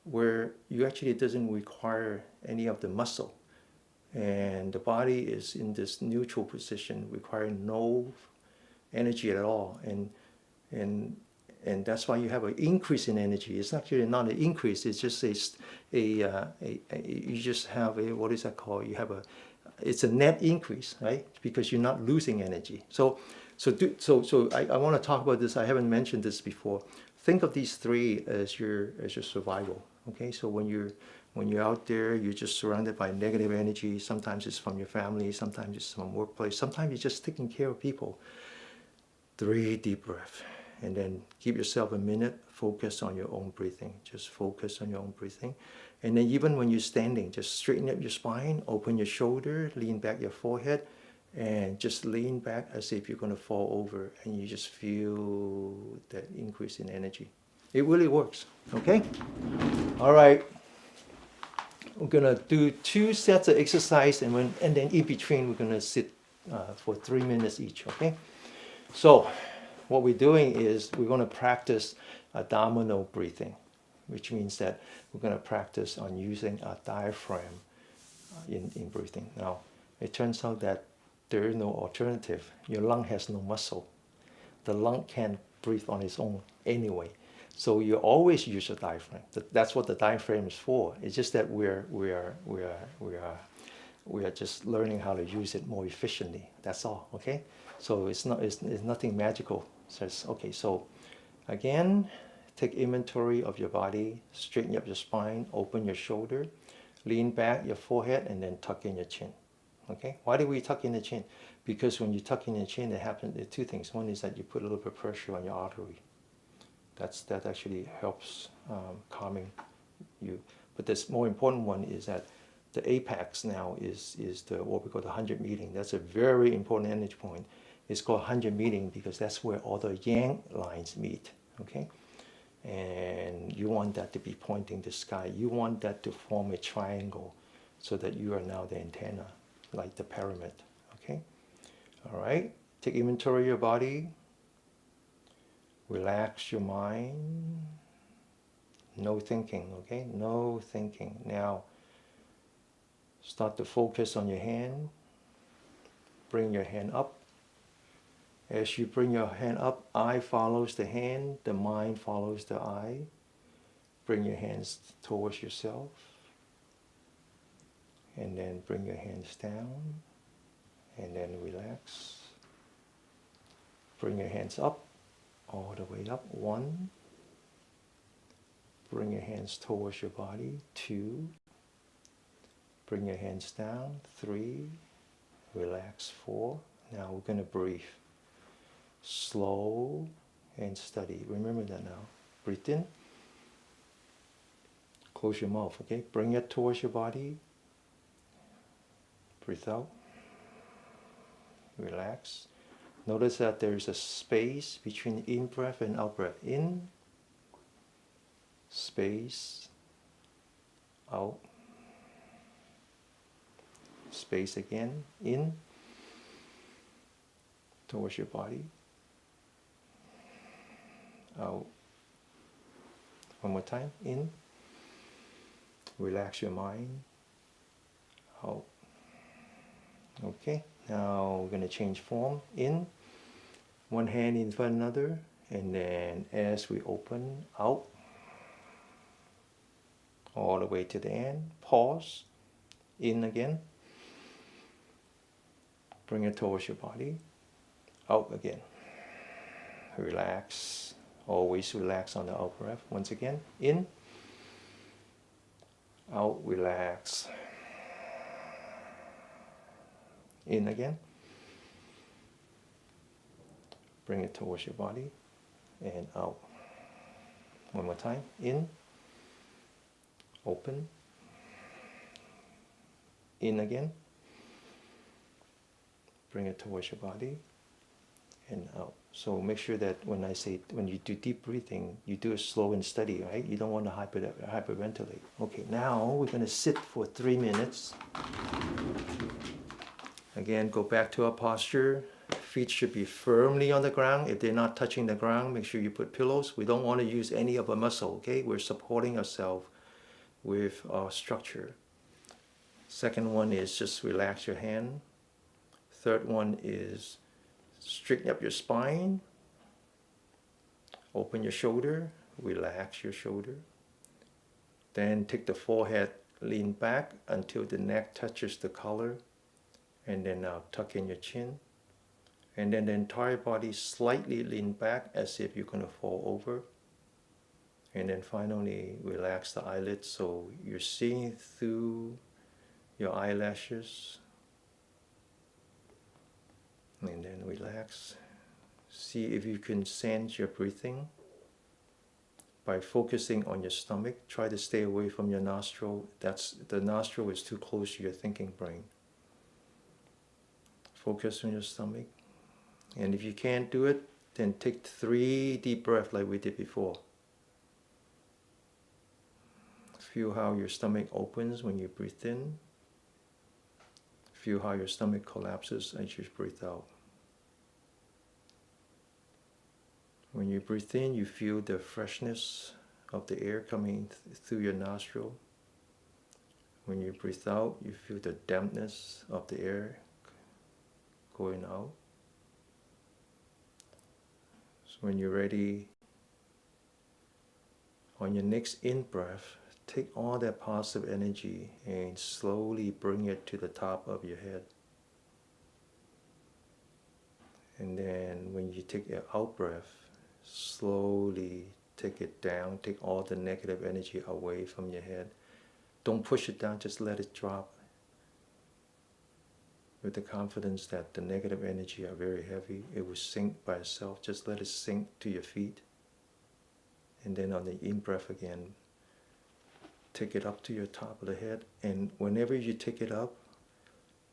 where you actually doesn't require any of the muscle. And the body is in this neutral position, requiring no energy at all, and that's why you have an increase in energy. It's actually not an increase. It's just you just have a, what is that called? It's a net increase, right? Because you're not losing energy. So I want to talk about this. I haven't mentioned this before. Think of these 3 as your survival. Okay, so when you're out there, you're just surrounded by negative energy. Sometimes it's from your family. Sometimes it's from workplace. Sometimes you're just taking care of people. 3 deep breaths, and then give yourself a minute, focus on your own breathing. Just focus on your own breathing. And then even when you're standing, just straighten up your spine, open your shoulder, lean back your forehead, and just lean back as if you're going to fall over, and you just feel that increase in energy. It really works, okay? All right. We're going to do 2 sets of exercise, and then in between we're going to sit for 3 minutes each, okay? So what we're doing is we're going to practice abdominal breathing, which means that we're going to practice on using a diaphragm in breathing. Now, it turns out that there is no alternative. Your lung has no muscle. The lung can't breathe on its own anyway. So you always use a diaphragm. That's what the diaphragm is for. It's just that we are just learning how to use it more efficiently. That's all, okay? So it's nothing magical. So again, take inventory of your body, straighten up your spine, open your shoulder, lean back your forehead, and then tuck in your chin. Okay? Why do we tuck in the chin? Because when you tuck in your chin, there are 2 things. One is that you put a little bit of pressure on your artery. That actually helps calming you. But the more important one is that the apex now is what we call the 100 meeting. That's a very important energy point. It's called 100 meeting because that's where all the yang lines meet, okay? And you want that to be pointing to the sky. You want that to form a triangle so that you are now the antenna, like the pyramid, okay? All right, Take inventory of your body. Relax your mind. No thinking, okay? No thinking. Now, start to focus on your hand. Bring your hand up. As you bring your hand up, eye follows the hand, the mind follows the eye. Bring your hands towards yourself. And then bring your hands down. And then relax. Bring your hands up, all the way up. 1. Bring your hands towards your body. 2. Bring your hands down. 3. Relax. 4. Now we're going to breathe. Slow and steady. Remember that now. Breathe in. Close your mouth, okay? Bring it towards your body. Breathe out. Relax. Notice that there is a space between in-breath and out-breath. In, space, out, space again, in, towards your body, out. One more time, in, relax your mind, out. Okay, now we're going to change form. In, one hand in front of another, and then as we open, out, all the way to the end. Pause, in again, bring it towards your body, out again. Relax, always relax on the out breath. Once again, in, out, relax. In again. Bring it towards your body and out. One more time. In. Open. In again. Bring it towards your body and out. So make sure that when you do deep breathing, you do it slow and steady, right? You don't want to hyperventilate. Okay, now we're going to sit for 3 minutes. Again, go back to our posture. Feet should be firmly on the ground. If they're not touching the ground, make sure you put pillows. We don't want to use any of our muscle, okay? We're supporting ourselves with our structure. Second one is just relax your hand. Third one is straighten up your spine. Open your shoulder. Relax your shoulder. Then take the forehead, lean back until the neck touches the collar. And then now tuck in your chin. And then the entire body slightly lean back as if you're going to fall over. And then finally relax the eyelids so you're seeing through your eyelashes. And then relax. See if you can sense your breathing. By focusing on your stomach, try to stay away from your nostril. The nostril is too close to your thinking brain. Focus on your stomach. And if you can't do it, then take 3 deep breaths like we did before. Feel how your stomach opens when you breathe in. Feel how your stomach collapses as you breathe out. When you breathe in, you feel the freshness of the air coming through your nostril. When you breathe out, you feel the dampness of the air going out. So when you're ready, on your next in-breath, take all that positive energy and slowly bring it to the top of your head. And then when you take your out-breath, slowly take it down, take all the negative energy away from your head. Don't push it down, just let it drop. With the confidence that the negative energy are very heavy, it will sink by itself. Just let it sink to your feet. And then on the in-breath again, take it up to your top of the head. And whenever you take it up,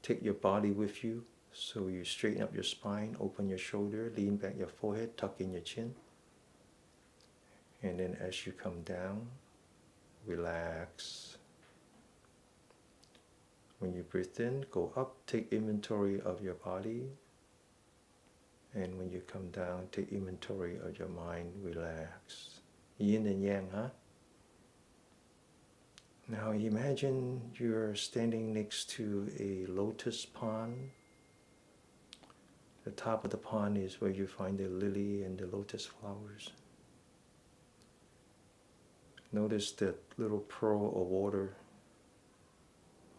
take your body with you. So you straighten up your spine, open your shoulder, lean back your forehead, tuck in your chin. And then as you come down, relax. When you breathe in, go up, take inventory of your body. And when you come down, take inventory of your mind, relax. Yin and Yang, huh? Now imagine you're standing next to a lotus pond. The top of the pond is where you find the lily and the lotus flowers. Notice that little pearl of water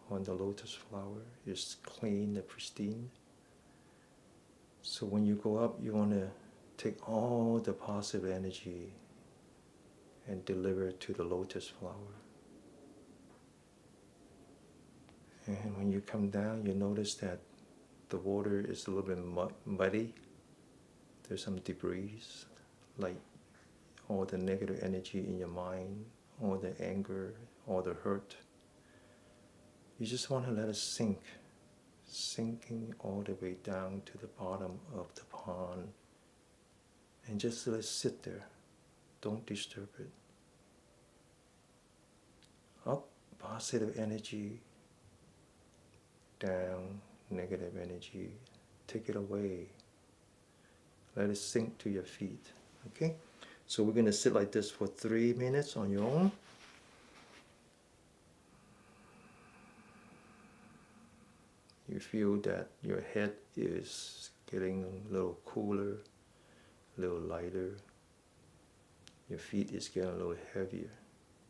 on the lotus flower is clean and pristine. So when you go up, you want to take all the positive energy and deliver it to the lotus flower. And when you come down, you notice that the water is a little bit muddy. There's some debris, like all the negative energy in your mind, all the anger, all the hurt. You just want to let it sink, sinking all the way down to the bottom of the pond. And just let it sit there. Don't disturb it. Up, positive energy. Down, negative energy. Take it away. Let it sink to your feet. Okay? So we're going to sit like this for 3 minutes on your own. You feel that your head is getting a little cooler, a little lighter. Your feet is getting a little heavier.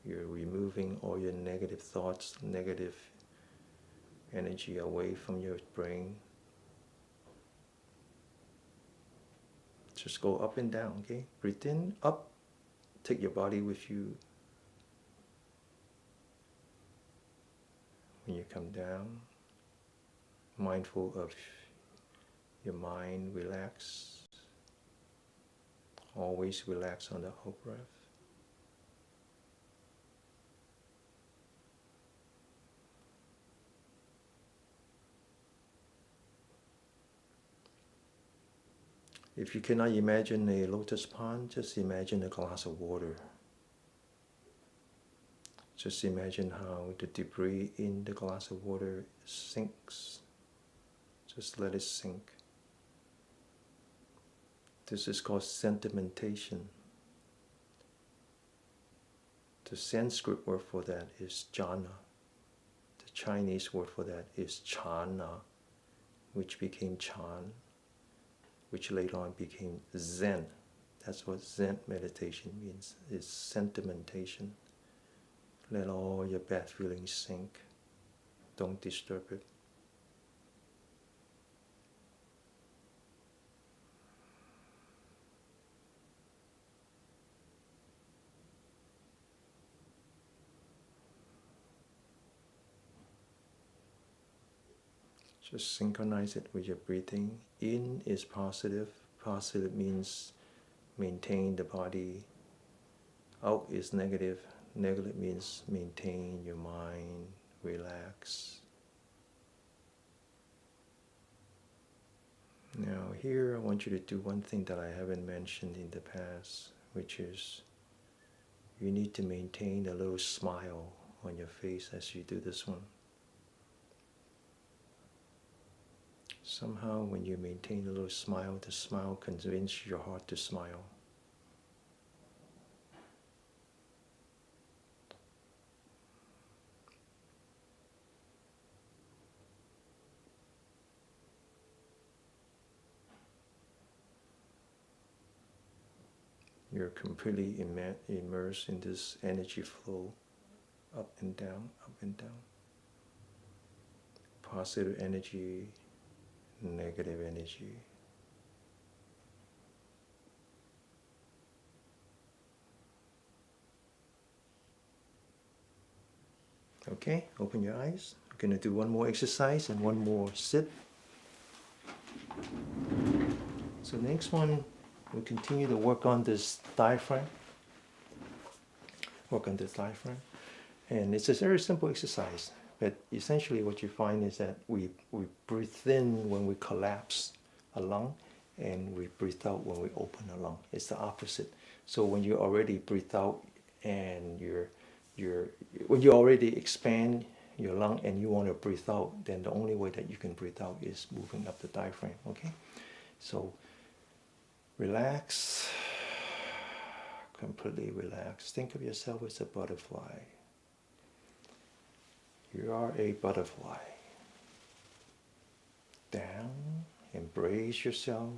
You're removing all your negative thoughts, negative energy away from your brain. Just go up and down, okay? Breathe in, up. Take your body with you. When you come down, mindful of your mind, relax. Always relax on the out breath. If you cannot imagine a lotus pond, just imagine a glass of water. Just imagine how the debris in the glass of water sinks. Just let it sink. This is called sedimentation. The Sanskrit word for that is jhana. The Chinese word for that is chana, which became chan, which later on became Zen. That's what Zen meditation means, is sedimentation. Let all your bad feelings sink. Don't disturb it. Just synchronize it with your breathing. In is positive. Positive means maintain the body. Out is negative. Negative means maintain your mind, relax. Now here I want you to do one thing that I haven't mentioned in the past, which is you need to maintain a little smile on your face as you do this one. Somehow when you maintain a little smile, the smile convinces your heart to smile. You're completely immersed in this energy flow, up and down, up and down. Positive energy, negative energy. Okay, open your eyes. We're going to do one more exercise and one more sit. So the next one, we'll continue to work on this diaphragm. And it's a very simple exercise. But essentially what you find is that we breathe in when we collapse a lung, and we breathe out when we open a lung. It's the opposite. So when you already breathe out and when you already expand your lung and you want to breathe out, then the only way that you can breathe out is moving up the diaphragm. Okay? So Relax, completely relax. Think of yourself as a butterfly. You are a butterfly. Down, embrace yourself,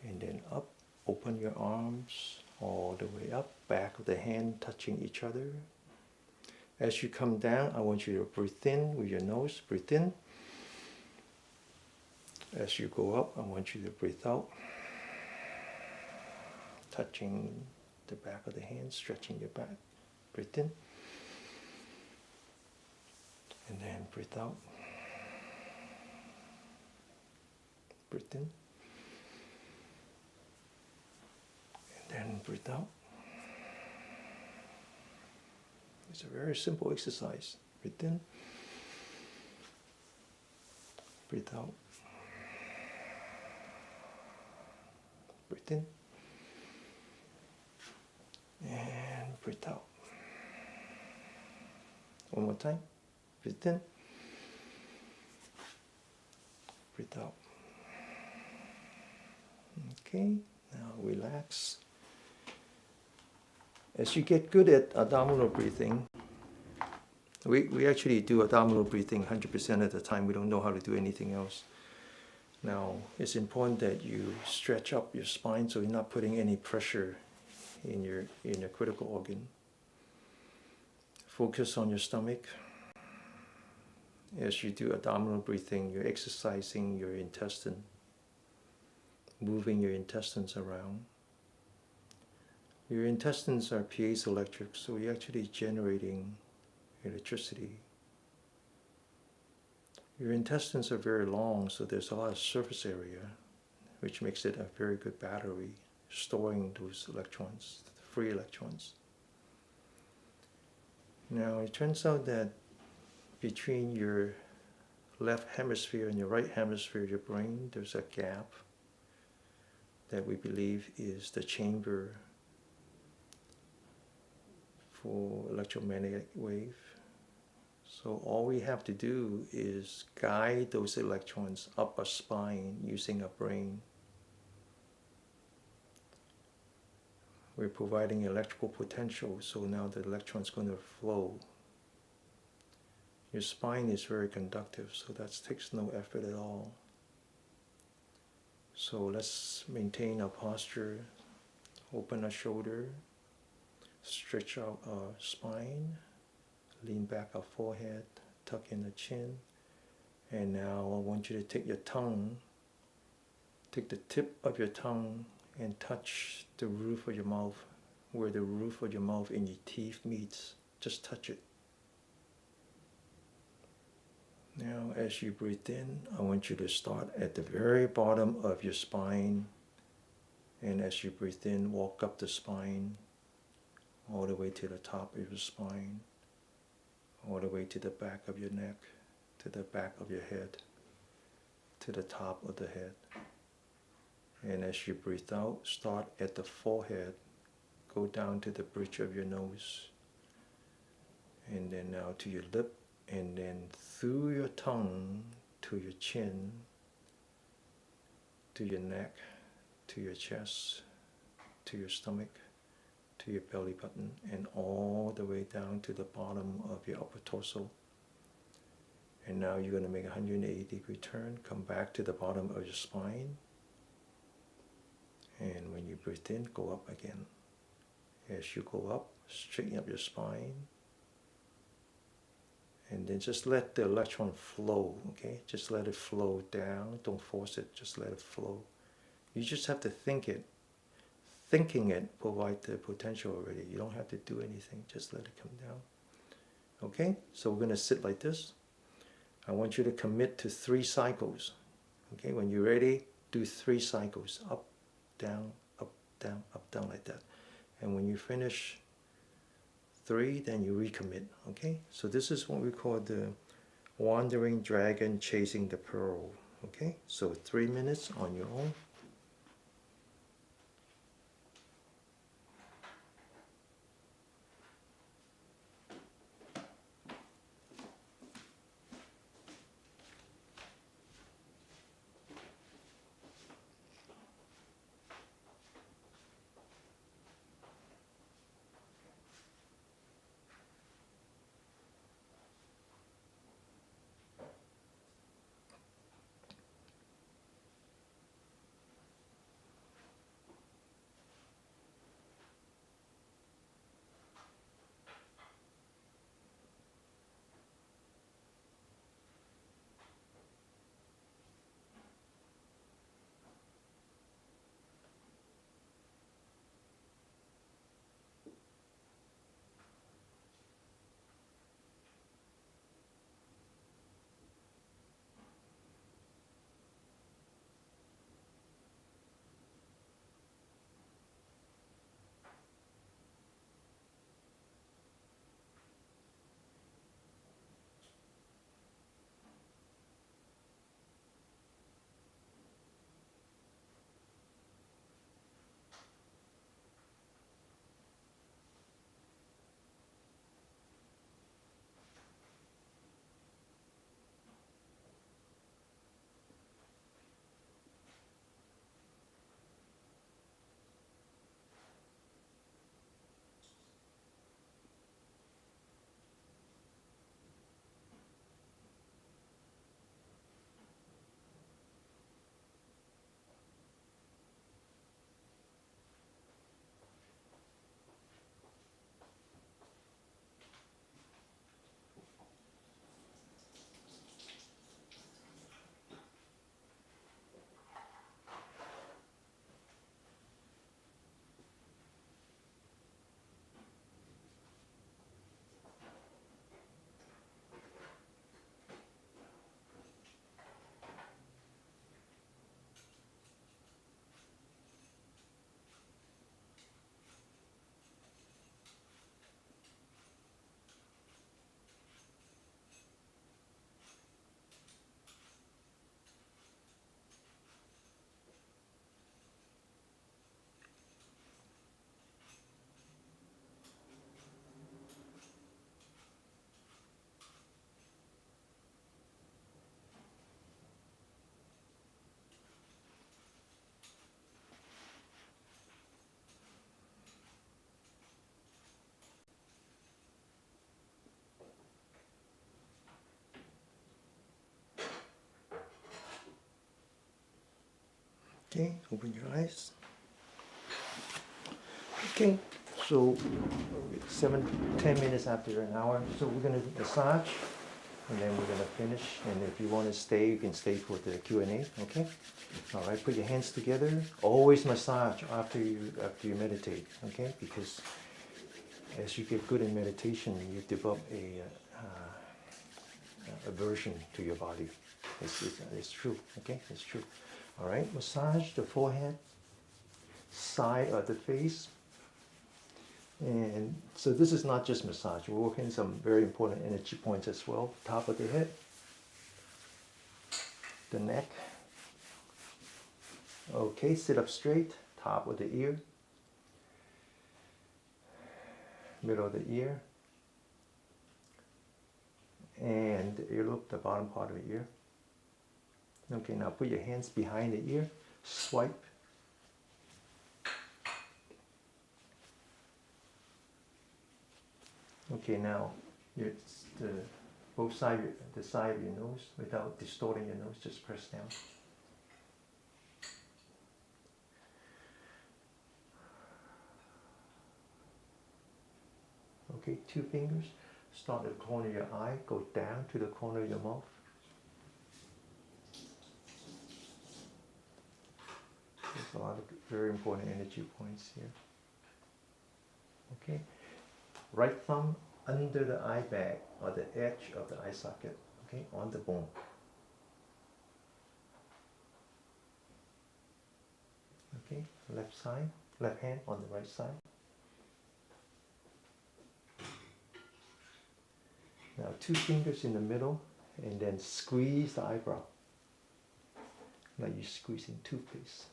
and then up, open your arms all the way up, back of the hand touching each other. As you come down, I want you to breathe in with your nose, breathe in. As you go up, I want you to breathe out, touching the back of the hand, stretching your back. Breathe in. And then breathe out. Breathe in. And then breathe out. It's a very simple exercise. Breathe in. Breathe out. Breathe in. And breathe out. One more time. Breathe in. Breathe out. Okay, now relax. As you get good at abdominal breathing, we actually do abdominal breathing 100% of the time. We don't know how to do anything else. Now, it's important that you stretch up your spine so you're not putting any pressure in your critical organ. Focus on your stomach. As you do abdominal breathing, you're exercising your intestine, moving your intestines around. Your intestines are piezoelectric, so you're actually generating electricity. Your intestines are very long, so there's a lot of surface area, which makes it a very good battery, storing those electrons, free electrons. Now, it turns out that between your left hemisphere and your right hemisphere of your brain, there's a gap that we believe is the chamber for electromagnetic wave. So all we have to do is guide those electrons up our spine using our brain. We're providing electrical potential, so now the electron's going to flow. Your spine is very conductive, so that takes no effort at all. So let's maintain our posture, open our shoulder, stretch out our spine, lean back our forehead, tuck in the chin, and now I want you to take your tongue, take the tip of your tongue and touch the roof of your mouth, where the roof of your mouth and your teeth meets. Just touch it. Now, as you breathe in, I want you to start at the very bottom of your spine, and as you breathe in, walk up the spine, all the way to the top of your spine, all the way to the back of your neck, to the back of your head, to the top of the head. And as you breathe out, start at the forehead, go down to the bridge of your nose, and then now to your lip, and then through your tongue to your chin, to your neck, to your chest, to your stomach, to your belly button, and all the way down to the bottom of your upper torso. And now you're going to make a 180-degree turn, come back to the bottom of your spine, and when you breathe in, go up again. As you go up, straighten up your spine, and then just let the electron flow, okay? Just let it flow down. Don't force it, just let it flow. You just have to think it. Thinking it provides the potential already. You don't have to do anything, just let it come down. Okay, so we're going to sit like this. I want you to commit to 3 cycles. Okay, when you're ready, do 3 cycles. Up, down, up, down, like that. And when you finish 3, then you recommit. Okay, so this is what we call the wandering dragon chasing the pearl. Okay, so 3 minutes on your own. Okay, open your eyes. Okay, so 10 minutes after an hour. So we're gonna massage, and then we're gonna finish. And if you want to stay, you can stay for the Q&A. Okay. All right. Put your hands together. Always massage after you meditate. Okay, because as you get good in meditation, you develop a aversion to your body. It's true. Okay, it's true. All right. Massage the forehead, side of the face. And so this is not just massage. We're working some very important energy points as well. Top of the head, the neck. Okay, sit up straight. Top of the ear, middle of the ear, and the earlobe, the bottom part of the ear. Okay, now put your hands behind the ear. Swipe. Okay, now both sides, the side of your nose, without distorting your nose, just press down. Okay, 2 fingers. Start at the corner of your eye, go down to the corner of your mouth. There's a lot of very important energy points here. Okay. Right thumb under the eye bag or the edge of the eye socket, okay, on the bone. Okay, left side, left hand on the right side. Now 2 fingers in the middle, and then squeeze the eyebrow, like you're squeezing toothpaste.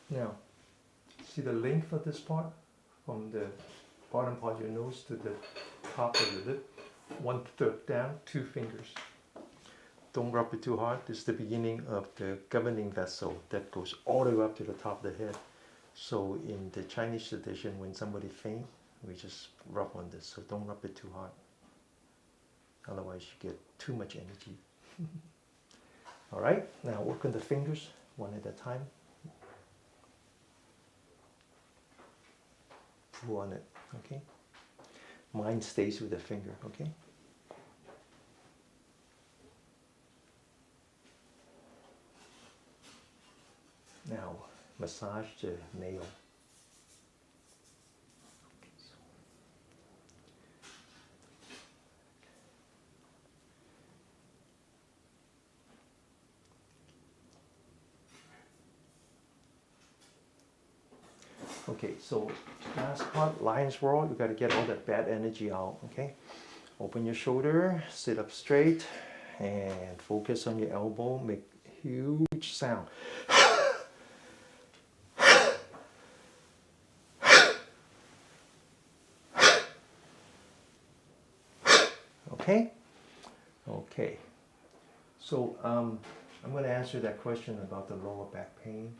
Now, see the length of this part? From the bottom part of your nose to the top of your lip. 1/3 down, 2 fingers. Don't rub it too hard. This is the beginning of the governing vessel that goes all the way up to the top of the head. So in the Chinese tradition, when somebody faints, we just rub on this. So don't rub it too hard. Otherwise you get too much energy. All right, now work on the fingers one at a time. Pull on it, okay? Mind stays with the finger, okay? Now, massage the nail. Okay, so last part, lion's roar. You got to get all that bad energy out, okay? Open your shoulder, sit up straight, and focus on your elbow. Make huge sound. Okay? Okay. So I'm going to answer that question about the lower back pain,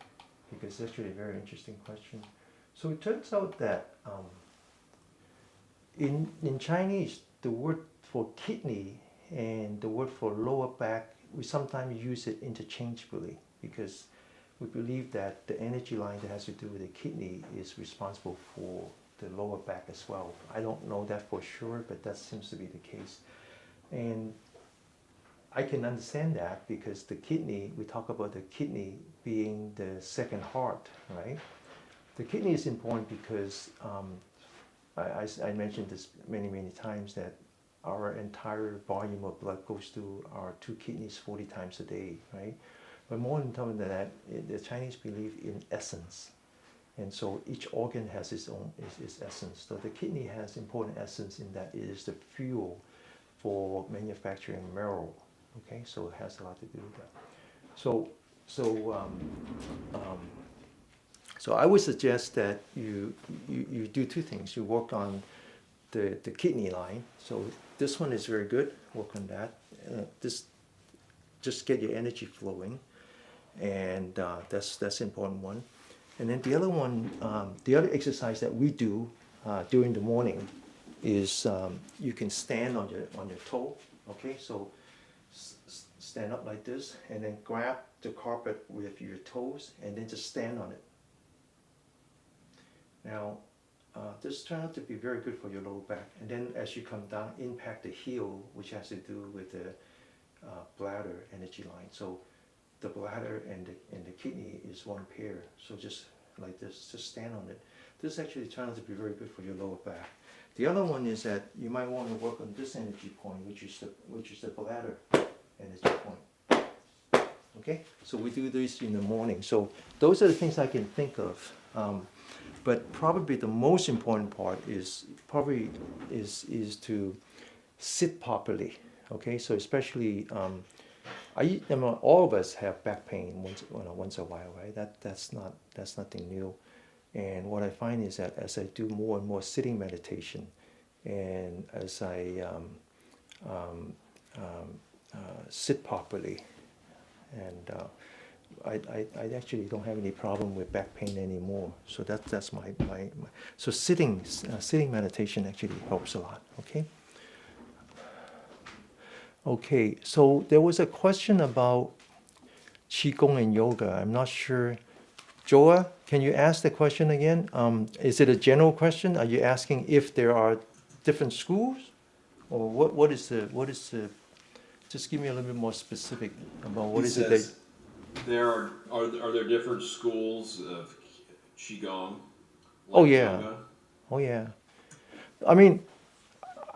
because that's actually a very interesting question. So it turns out that in Chinese, the word for kidney and the word for lower back, we sometimes use it interchangeably, because we believe that the energy line that has to do with the kidney is responsible for the lower back as well. I don't know that for sure, but that seems to be the case. And I can understand that, because the kidney, we talk about the kidney being the second heart, right? The kidney is important because I mentioned this many times, that our entire volume of blood goes to our 2 kidneys 40 times a day, right? But more important than that, the Chinese believe in essence. And so each organ has its own its essence. So the kidney has important essence in that it is the fuel for manufacturing marrow. Okay, so it has a lot to do with that. So I would suggest that you do 2 things. You work on the kidney line. So this one is very good. Work on that. Just get your energy flowing, and that's an important one. And then the other one, the other exercise that we do during the morning is you can stand on your toe. Okay, so stand up like this, and then grab the carpet with your toes, and then just stand on it. Now, this turned out to be very good for your lower back. And then as you come down, impact the heel, which has to do with the bladder energy line. So the bladder and the kidney is one pair. So just like this, just stand on it. This actually turned out to be very good for your lower back. The other one is that you might want to work on this energy point, which is the bladder energy point. Okay, so we do this in the morning. So those are the things I can think of. But probably the most important part is to sit properly. Okay, so especially all of us have back pain once a while, right? That's nothing new. And what I find is that as I do more and more sitting meditation, and as I sit properly, and I actually don't have any problem with back pain anymore. So that's my so sitting meditation actually helps a lot. Okay, so there was a question about Qigong and yoga. I'm not sure. Joa, can you ask the question again? Is it a general question? Are you asking if there are different schools, or what is the? Just give me a little bit more specific about what is it. Are there different schools of Qigong? Oh yeah, yoga? Oh yeah. I mean,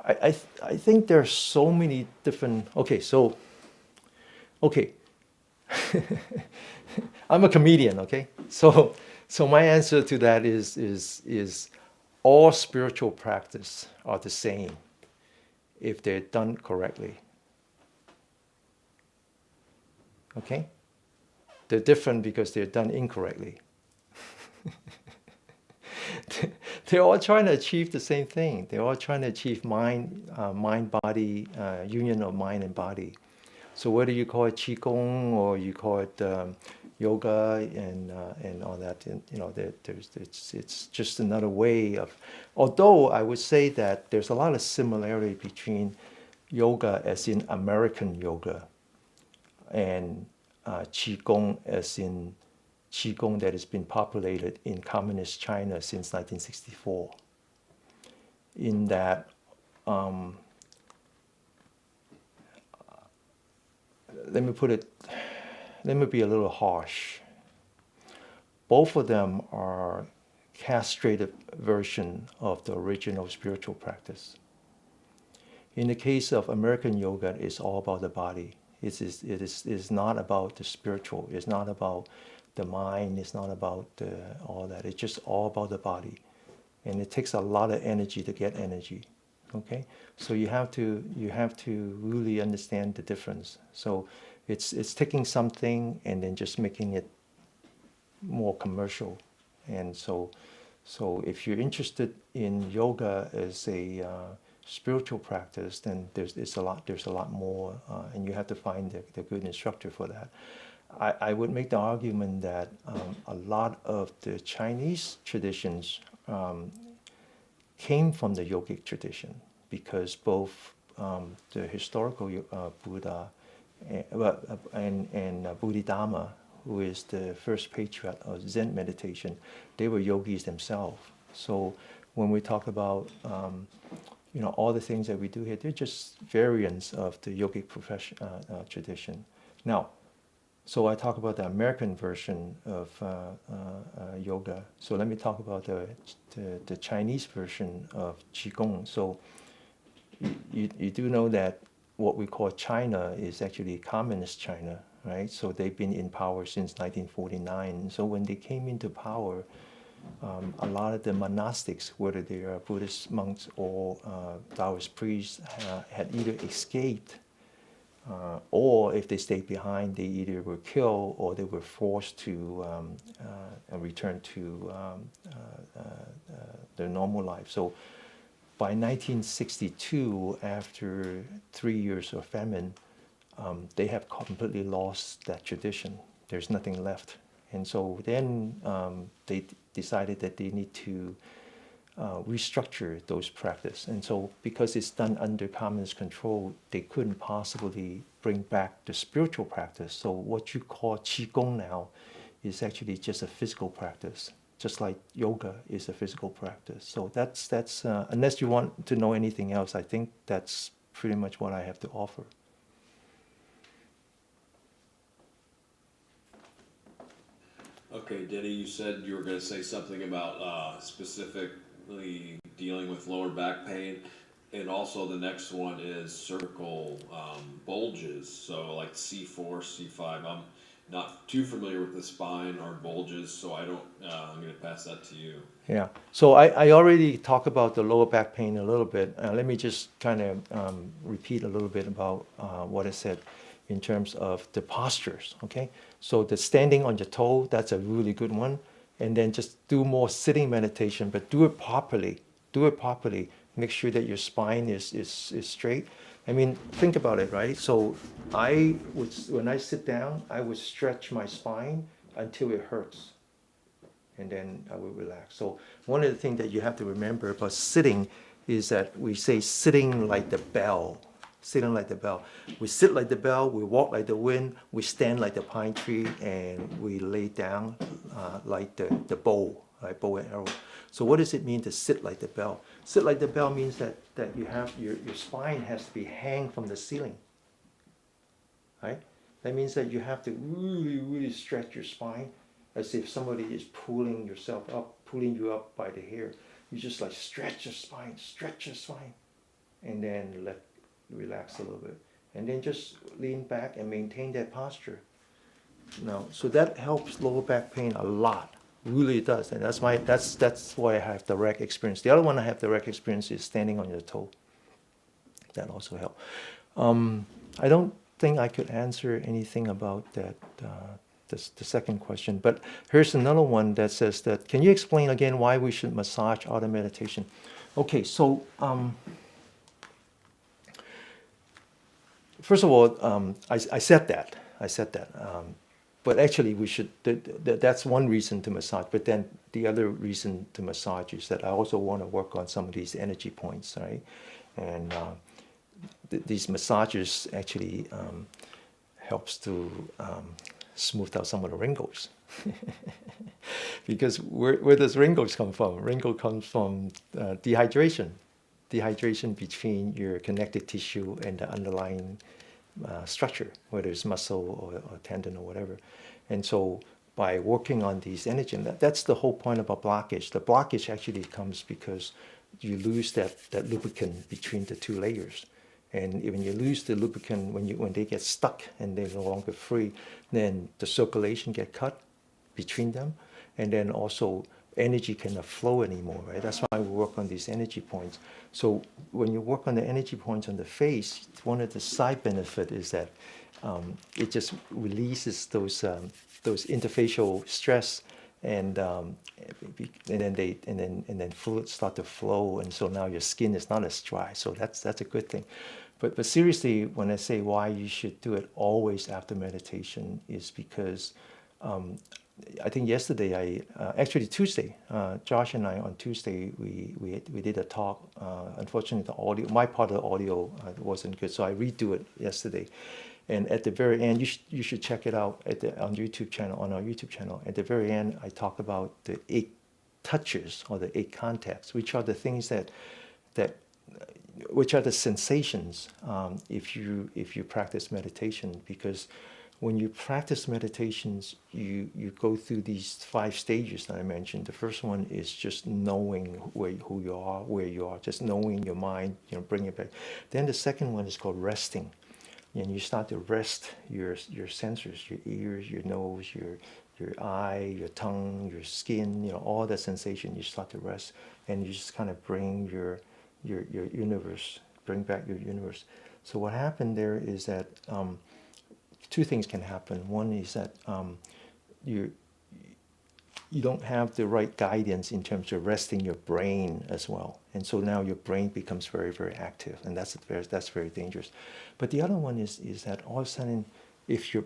I think there's so many different. Okay. I'm a comedian. Okay, so my answer to that is all spiritual practice are the same if they're done correctly. Okay. They're different because they're done incorrectly. They're all trying to achieve the same thing. They're all trying to achieve mind-body union of mind and body. So whether you call it qigong or you call it yoga and all that, it's just another way of. Although I would say that there's a lot of similarity between yoga, as in American yoga, and Qigong, as in Qigong that has been populated in communist China since 1964. In that, let me be a little harsh. Both of them are castrated version of the original spiritual practice. In the case of American yoga, it's all about the body. It is not about the spiritual. It's not about the mind. It's not about all that. It's just all about the body, and it takes a lot of energy to get energy. Okay, so you have to really understand the difference. So it's taking something and then just making it more commercial. And so if you're interested in yoga as a spiritual practice, then there's a lot more, and you have to find the good instructor for that. I would make the argument that a lot of the Chinese traditions came from the yogic tradition, because both the historical Buddha and Bodhidharma, who is the first patriarch of Zen meditation, they were yogis themselves. So when we talk about all the things that we do here, they're just variants of the yogic tradition. Now, so I talk about the American version of yoga. So let me talk about the Chinese version of Qigong. So you do know that what we call China is actually communist China, right? So they've been in power since 1949. So when they came into power, a lot of the monastics, whether they are Buddhist monks or Taoist priests, had either escaped, or if they stayed behind, they either were killed or they were forced to return to their normal life. So by 1962, after 3 years of famine, they have completely lost that tradition. There's nothing left. And so then they decided that they need to restructure those practice. And so because it's done under communist control, they couldn't possibly bring back the spiritual practice. So what you call Qigong now is actually just a physical practice, just like yoga is a physical practice. So that's unless you want to know anything else, I think that's pretty much what I have to offer. Okay, Denny, you said you were going to say something about specifically dealing with lower back pain, and also the next one is cervical bulges. So like C4, C5. I'm not too familiar with the spine or bulges, so I don't. I'm going to pass that to you. Yeah. So I already talked about the lower back pain a little bit. Let me just kind of repeat a little bit about what I said in terms of the postures, okay? So the standing on your toe, that's a really good one. And then just do more sitting meditation, but do it properly. Do it properly. Make sure that your spine is straight. I mean, think about it, right? So when I sit down, I would stretch my spine until it hurts. And then I will relax. So one of the things that you have to remember about sitting is that we say sitting like the bell. Sitting like the bell. We sit like the bell, we walk like the wind, we stand like the pine tree, and we lay down like the bow, like bow and arrow. So what does it mean to sit like the bell? Sit like the bell means that you have your spine has to be hang from the ceiling. Right? That means that you have to really, really stretch your spine as if somebody is pulling you up by the hair. You just like stretch your spine, and then relax a little bit. And then just lean back and maintain that posture. Now, so that helps lower back pain a lot. Really it does. And that's why I have direct experience. The other one I have direct experience is standing on your toe. That also helps. I don't think I could answer anything about that, the second question. But here's another one that says that, can you explain again why we should massage auto meditation? Okay, so first of all, I said that. But actually, we should. That's one reason to massage. But then the other reason to massage is that I also want to work on some of these energy points, right? And these massages actually helps to smooth out some of the wrinkles. Because where does wrinkles come from? Wrinkle comes from dehydration between your connective tissue and the underlying structure, whether it's muscle or tendon or whatever. And so by working on these energy, and that's the whole point about blockage. The blockage actually comes because you lose that lubricant between the two layers. And when you lose the lubricant, when they get stuck and they're no longer free, then the circulation get cut between them, and then also energy cannot flow anymore, right? That's why we work on these energy points. So when you work on the energy points on the face, one of the side benefit is that it just releases those interfacial stress, and then fluids start to flow, and so now your skin is not as dry. So that's a good thing. But seriously, when I say why you should do it always after meditation is because I think yesterday, actually Tuesday, Josh and I on Tuesday we did a talk. Unfortunately, my part of the audio wasn't good, so I redo it yesterday. And at the very end, you should check it out on YouTube channel, on our YouTube channel. At the very end, I talk about the 8 touches or the 8 contacts, which are the things which are the sensations if you practice meditation. Because when you practice meditations, you go through these 5 stages that I mentioned. The first one is just knowing who you are, where you are, just knowing your mind, bring it back. Then the second one is called resting. And you start to rest your sensors, your ears, your nose, your eye, your tongue, your skin, all that sensation. You start to rest, and you just kind of bring your universe, bring back your universe. So what happened there is that 2 things can happen. One is that you don't have the right guidance in terms of resting your brain as well, and so now your brain becomes very, very active, and that's very dangerous. But the other one is that all of a sudden, if you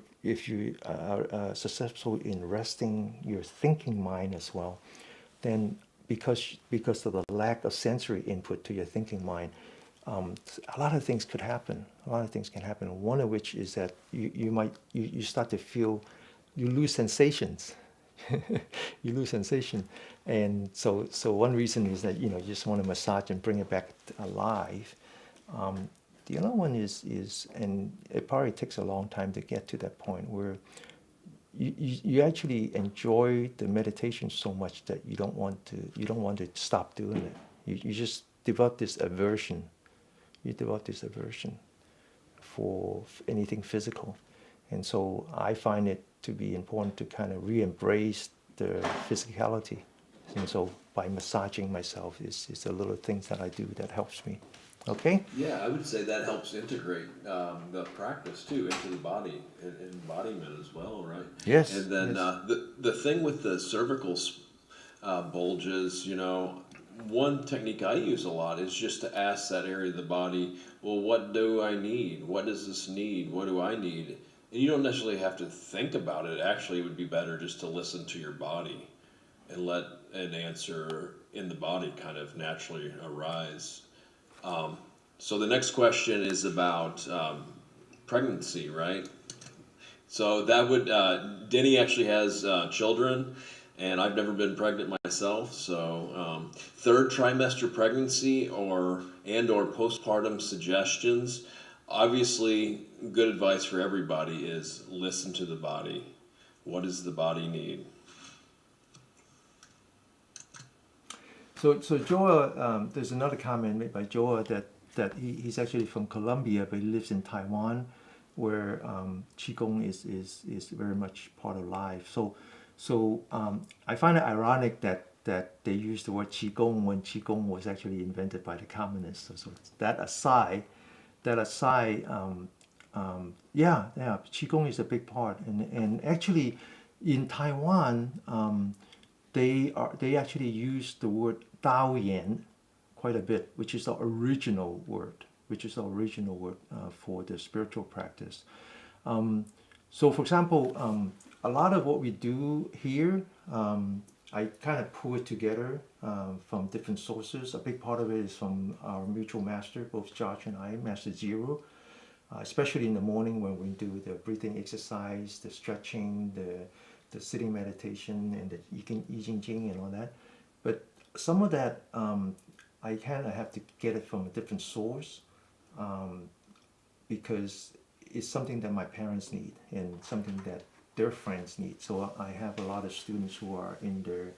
are successful in resting your thinking mind as well, then because of the lack of sensory input to your thinking mind, a lot of things could happen. A lot of things can happen. One of which is that you start to feel, you lose sensations. You lose sensation, and so one reason is that you just want to massage and bring it back alive. The other one is, and it probably takes a long time to get to that point where you actually enjoy the meditation so much that you don't want to stop doing it. You just develop this aversion. You develop this aversion for anything physical, and so I find it to be important to kind of re-embrace the physicality, and so by massaging myself is the little things that I do that helps me. Okay. Yeah, I would say that helps integrate the practice too into the body and embodiment as well, right? Yes. And then Yes. the thing with the cervical bulges, one technique I use a lot is just to ask that area of the body, well, what do I need? What does this need? What do I need? And you don't necessarily have to think about it. Actually, it would be better just to listen to your body and let an answer in the body kind of naturally arise. So the next question is about pregnancy, right? So that would Denny actually has children, and I've never been pregnant myself. So third trimester pregnancy or postpartum suggestions. Obviously, good advice for everybody is listen to the body. What does the body need? So Joel, there's another comment made by Joel that he's actually from Colombia, but he lives in Taiwan, where Qigong is very much part of life. So I find it ironic that they use the word Qigong when Qigong was actually invented by the communists. So that aside, yeah, Qigong is a big part, and actually in Taiwan. They actually use the word Dao Yin quite a bit, which is the original word, for the spiritual practice. So, for example, a lot of what we do here, I kind of pull it together from different sources. A big part of it is from our mutual master, both Josh and I, Master Zero. Especially in the morning when we do the breathing exercise, the stretching, the sitting meditation, and the I Ching and all that. But some of that, I kind of have to get it from a different source because it's something that my parents need and something that their friends need. So I have a lot of students who are in their,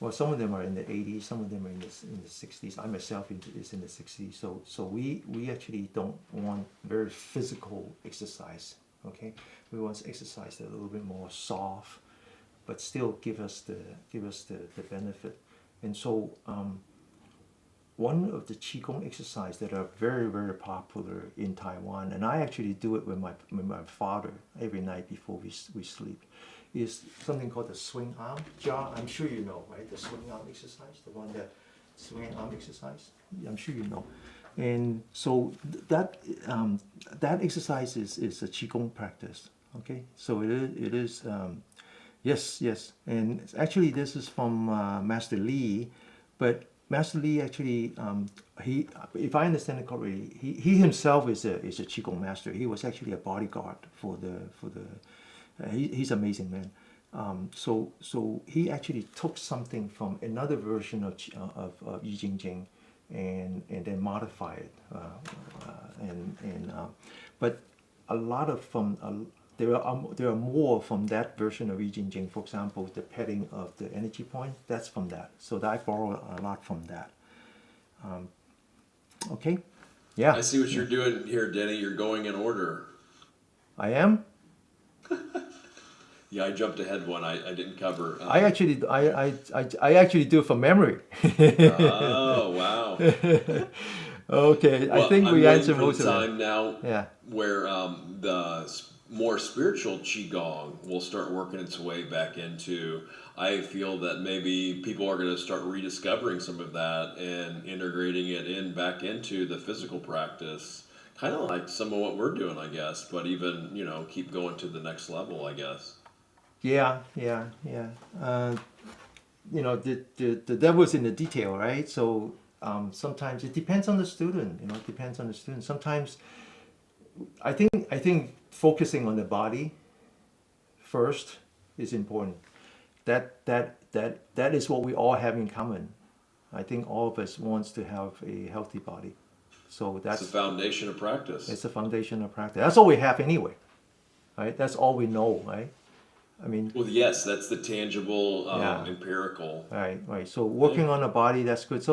well, some of them are in the 80s, some of them are in the 60s. I myself is in the 60s. So we actually don't want very physical exercise. Okay, we want exercise that a little bit more soft, but still give us the benefit. And so one of the Qigong exercises that are very, very popular in Taiwan, and I actually do it with my father every night before we sleep, is something called the swing arm. Ja, I'm sure you know, right? The swing arm exercise, the one that swing arm exercise. I'm sure you know. And so that exercise is a Qigong practice. Okay, so it is yes, and actually this is from Master Lee, but Master Lee actually he, if I understand it correctly, he himself is a Qigong master. He was actually a bodyguard for the he's an amazing man. So he actually took something from another version of I Ching and then modify it, but a lot of there are more from that version of I Ching. For example, the petting of the energy point, that's from that. So I borrow a lot from that. Okay, yeah. I see what you're doing here, Denny. You're going in order. I am. Yeah, I jumped ahead one. I didn't cover. I actually do it from memory. Oh wow. Okay, Well, I think we answered most of the it. time now Yeah. where the more spiritual Qigong will start working its way back into. I feel that maybe people are going to start rediscovering some of that and integrating it back into the physical practice. Kind of like some of what we're doing, I guess, but even, keep going to the next level, I guess. Yeah. the devil's in the detail, right? So sometimes it depends on the student. It depends on the student. Sometimes I think focusing on the body first is important. That is what we all have in common. I think all of us wants to have a healthy body. So It's the foundation of practice. it's the foundation of practice. That's all we have anyway, right? That's all we know, right? I mean, Well, yes, that's the tangible, Yeah. empirical. right. So working on the body, that's good.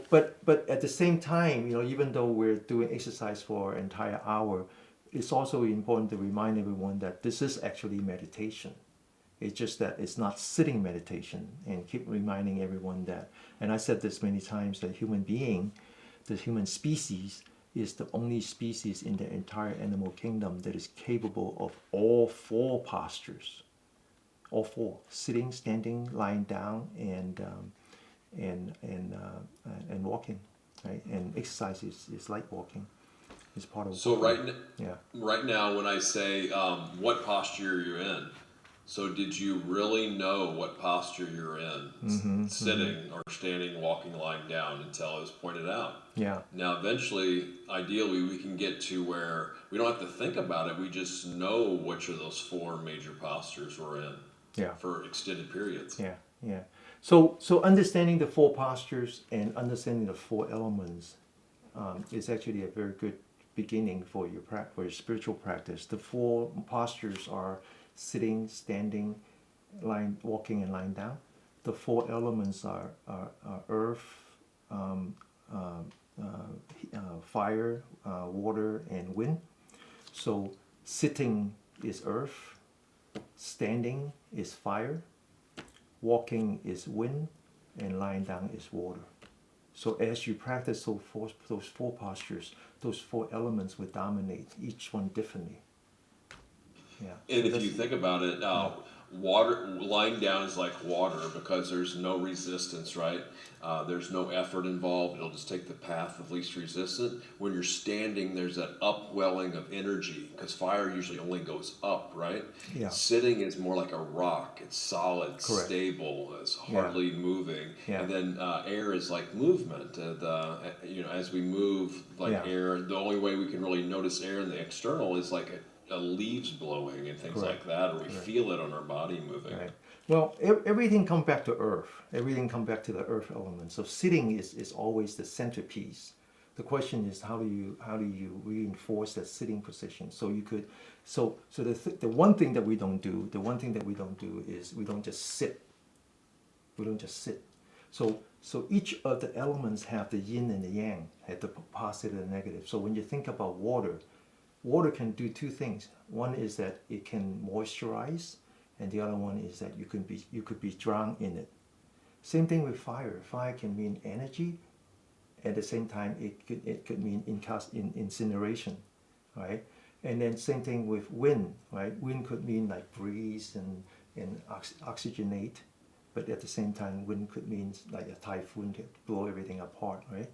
But at the same time, even though we're doing exercise for an entire hour, it's also important to remind everyone that this is actually meditation. It's just that it's not sitting meditation, and keep reminding everyone that. And I said this many times, that the human species, is the only species in the entire animal kingdom that is capable of all four postures, all four: sitting, standing, lying down, and walking, right? And exercise is like walking. It's part of So walking. Yeah. right now, when I say, what posture you're in, so did you really know what posture you're in, sitting or standing, walking, lying down, until it was pointed out? Yeah. Now, eventually, ideally, we can get to where we don't have to think about it. We just know which of those four major postures we're in Yeah. for extended periods. Yeah. So understanding the four postures and understanding the four elements is actually a very good beginning for your spiritual practice. The four postures are sitting, standing, walking, and lying down. The four elements are earth, fire, water, and wind. So sitting is earth, standing is fire, walking is wind, and lying down is water. So as you practice those four postures, those four elements will dominate each one differently. Yeah. And So if you think about it, water lying down is like water because there's no resistance, right? There's no effort involved. It'll just take the path of least resistance. When you're standing, there's that upwelling of energy because fire usually only goes up, right? Yeah. Sitting is more like a rock. It's solid, Correct. stable. It's hardly moving. Yeah. And then air is like movement. As we move, like Yeah. air, the only way we can really notice air in the external is like leaves blowing and things Correct. like that, or we feel it on our body moving. Right. Well, everything comes back to earth. Everything comes back to the earth element. So sitting is always the centerpiece. The question is how do you reinforce that sitting position? So you could the one thing that we don't do, is we don't just sit. We don't just sit. So each of the elements have the yin and the yang, have the positive and negative. So when you think about water can do two things. One is that it can moisturize, and the other one is that you could be drowned in it. Same thing with fire. Fire can mean energy. At the same time, it could mean incineration, right? And then same thing with wind, right? Wind could mean like breeze and oxygenate, but at the same time, wind could mean like a typhoon to blow everything apart, right?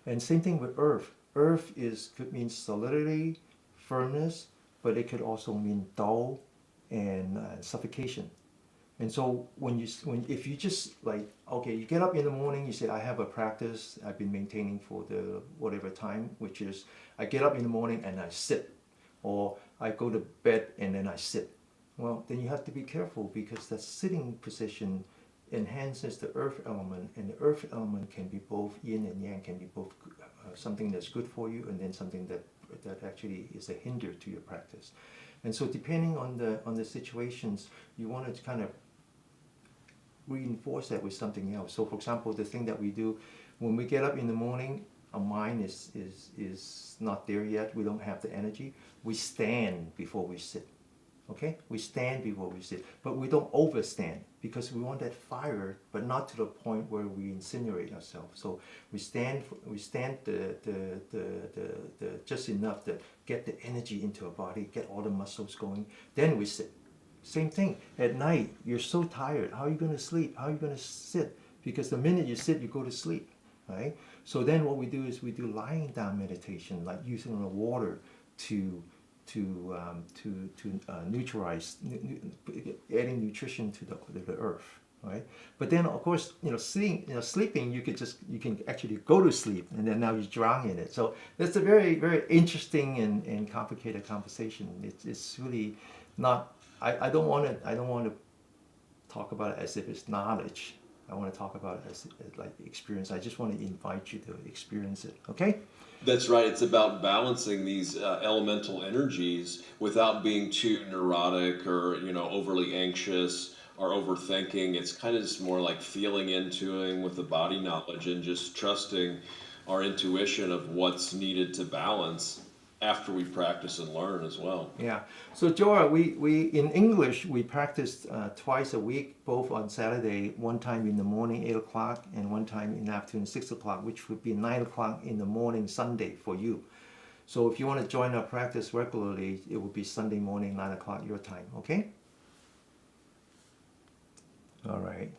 And same thing with earth. Earth could mean solidity, firmness, but it could also mean dull and suffocation. And so if you just like, okay, you get up in the morning, you say, I have a practice I've been maintaining for the whatever time, which is I get up in the morning and I sit, or I go to bed and then I sit. Well, then you have to be careful because that sitting position enhances the earth element, and the earth element can be both yin and yang, can be both something that's good for you and then something that actually is a hinder to your practice. And so depending on the situations, you want to kind of reinforce that with something else. So for example, the thing that we do when we get up in the morning, our mind is not there yet. We don't have the energy. We stand before we sit. Okay? We stand before we sit. But we don't overstand because we want that fire, but not to the point where we incinerate ourselves. So we stand the just enough to get the energy into our body, get all the muscles going. Then we sit. Same thing. At night, you're so tired. How are you going to sleep? How are you going to sit? Because the minute you sit, you go to sleep, right? So then what we do is we do lying down meditation, like using the water to neutralize, adding nutrition to the earth. right? But then of course, sleeping, you can actually go to sleep, and then now you drown in it. So that's a very, very interesting and complicated conversation. It's really not. I don't want to. I don't want to talk about it as if it's knowledge. I want to talk about it as like experience. I just want to invite you to experience it. Okay? That's right. It's about balancing these elemental energies without being too neurotic or overly anxious or overthinking. It's kind of just more like feeling into it with the body knowledge and just trusting our intuition of what's needed to balance after we practice and learn as well. Yeah. So Joa, we in English we practiced twice a week, both on Saturday, one time in the morning 8 o'clock, and one time in the afternoon 6 o'clock, which would be 9 o'clock in the morning Sunday for you. So if you want to join our practice regularly, it will be Sunday morning 9 o'clock your time. Okay. All right.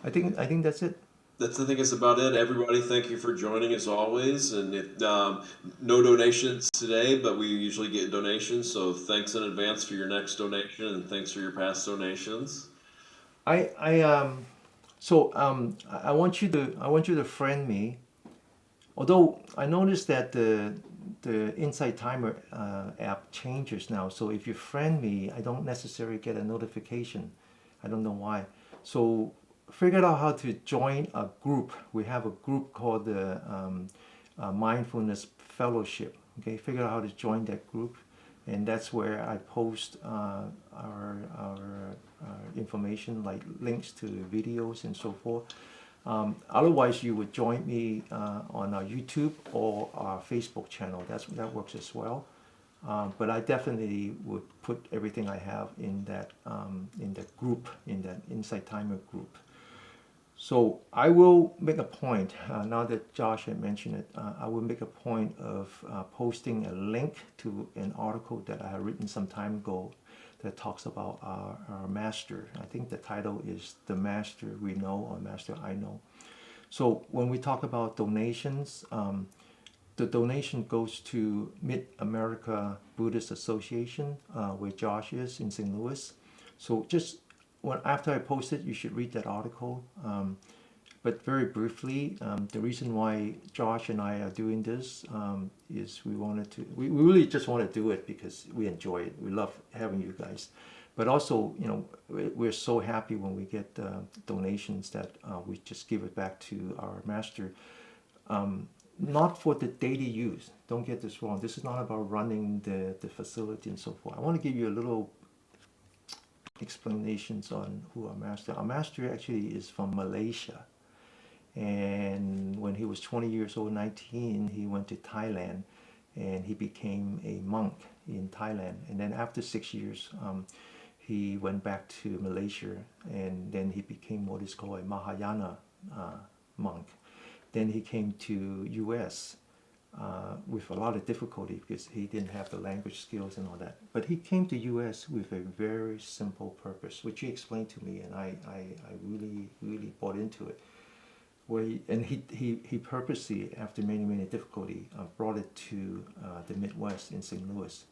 I think that's it. I think it's about it. Everybody, thank you for joining as always. And no donations today, but we usually get donations. So thanks in advance for your next donation, and thanks for your past donations. I want you to friend me. Although I noticed that the Insight Timer app changes now. So if you friend me, I don't necessarily get a notification. I don't know why. So figured out how to join a group. We have a group called the Mindfulness Fellowship. Okay, figure out how to join that group, and that's where I post our information, like links to videos and so forth. Otherwise, you would join me on our YouTube or our Facebook channel. That works as well. But I definitely would put everything I have in that group, in that Insight Timer group. So I will make a point, now that Josh had mentioned it, I will make a point of posting a link to an article that I have written some time ago that talks about our master. I think the title is The Master We Know or Master I Know. So when we talk about donations, the donation goes to Mid-America Buddhist Association, where Josh is in St. Louis. So just after I post it, you should read that article. But very briefly, the reason why Josh and I are doing this is we really just want to do it because we enjoy it. We love having you guys. But also, we're so happy when we get donations that we just give it back to our master. Not for the daily use. Don't get this wrong. This is not about running the facility and so forth. I want to give you a little explanations on who our master. Our master actually is from Malaysia. And when he was 20 years old, 19, he went to Thailand and he became a monk in Thailand. And then after 6 years, he went back to Malaysia and then he became what is called a Mahayana monk. Then he came to US with a lot of difficulty because he didn't have the language skills and all that. But he came to US with a very simple purpose, which he explained to me, and I really, really bought into it. He purposely, after many, many difficulty, brought it to the Midwest in St. Louis.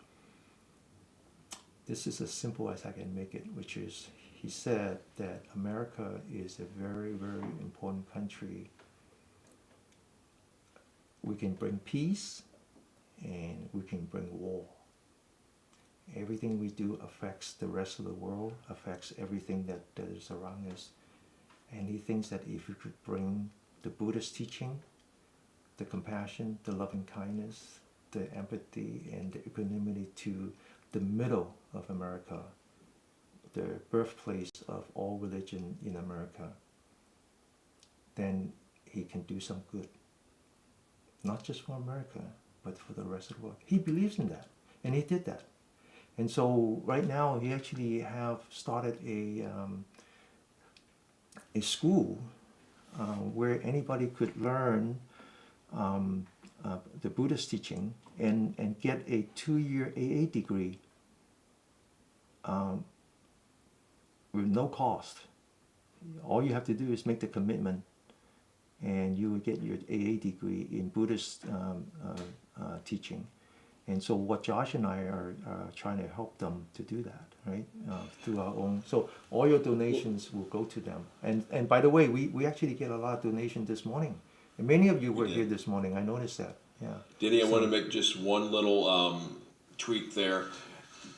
This is as simple as I can make it, which is, he said that America is a very, very important country. We can bring peace and we can bring war. Everything we do affects the rest of the world, affects everything that is around us. And he thinks that if we could bring the Buddhist teaching, the compassion, the loving kindness, the empathy, and the equanimity to the middle of America, the birthplace of all religion in America, then he can do some good. Not just for America, but for the rest of the world. He believes in that, and he did that. And so right now he actually have started a school where anybody could learn the Buddhist teaching and get a 2-year AA degree with no cost. All you have to do is make the commitment, and you will get your AA degree in Buddhist teaching. And so what Josh and I are trying to help them to do that, right? Through our own. So all your donations will go to them. And by the way, we actually get a lot of donation this morning. And many of you were here this morning. I noticed that. Yeah. Denny, I want to make just one little tweak there.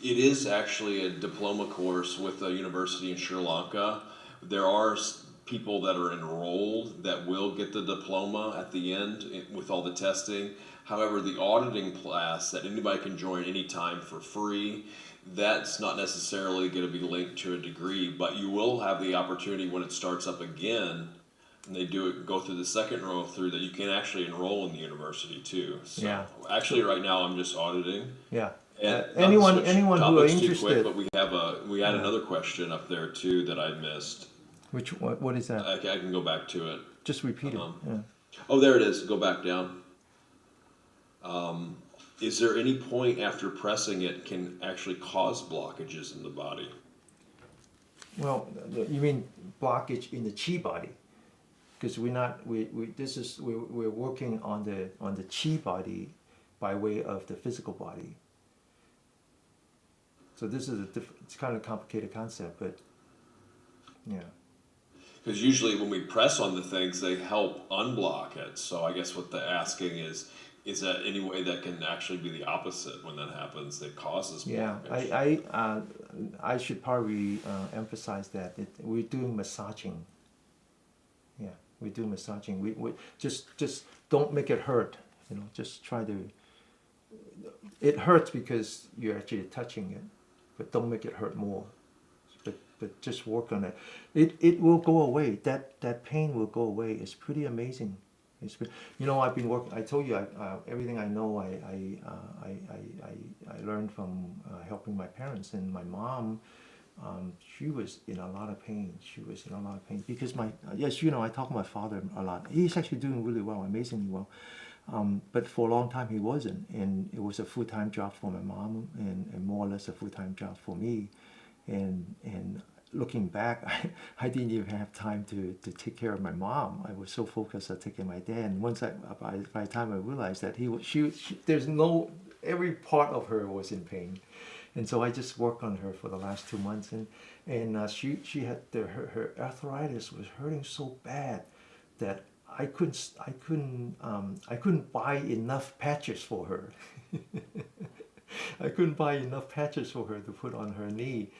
It is actually a diploma course with a university in Sri Lanka. There are people that are enrolled that will get the diploma at the end with all the testing. However, the auditing class that anybody can join anytime for free, that's not necessarily going to be linked to a degree, but you will have the opportunity when it starts up again, and they go through the second row through, that you can actually enroll in the university too. So Yeah. actually right now I'm just auditing. Yeah. And Anyone not to switch who are topics too interested. quick, but we had another question up there too that I missed. What is that? I can go back to it. Just repeat it. Yeah. Oh, there it is. Go back down. Is there any point after pressing it can actually cause blockages in the body? Well, you mean blockage in the chi body? Because we're working on the chi body by way of the physical body. So this is it's kind of a complicated concept, but yeah. Because usually when we press on the things, they help unblock it. So I guess what they're asking is that any way that can actually be the opposite when that happens, that causes blockage? Yeah, I should probably emphasize that we're doing massaging. Yeah, we do massaging. We just don't make it hurt. You know, just try to. It hurts because you're actually touching it, but don't make it hurt more. But just work on it. It will go away. That pain will go away. It's pretty amazing. I've been working. I told you everything I know. I learned from helping my parents, and my mom. She was in a lot of pain. Because I talk to my father a lot. He's actually doing really well, amazingly well. But for a long time he wasn't, and it was a full-time job for my mom, and more or less a full-time job for me. And looking back, I didn't even have time to take care of my mom. I was so focused on taking my dad. And by the time I realized that every part of her was in pain, and so I just worked on her for the last 2 months, and she had her arthritis was hurting so bad that I couldn't buy enough patches for her. I couldn't buy enough patches for her to put on her knee.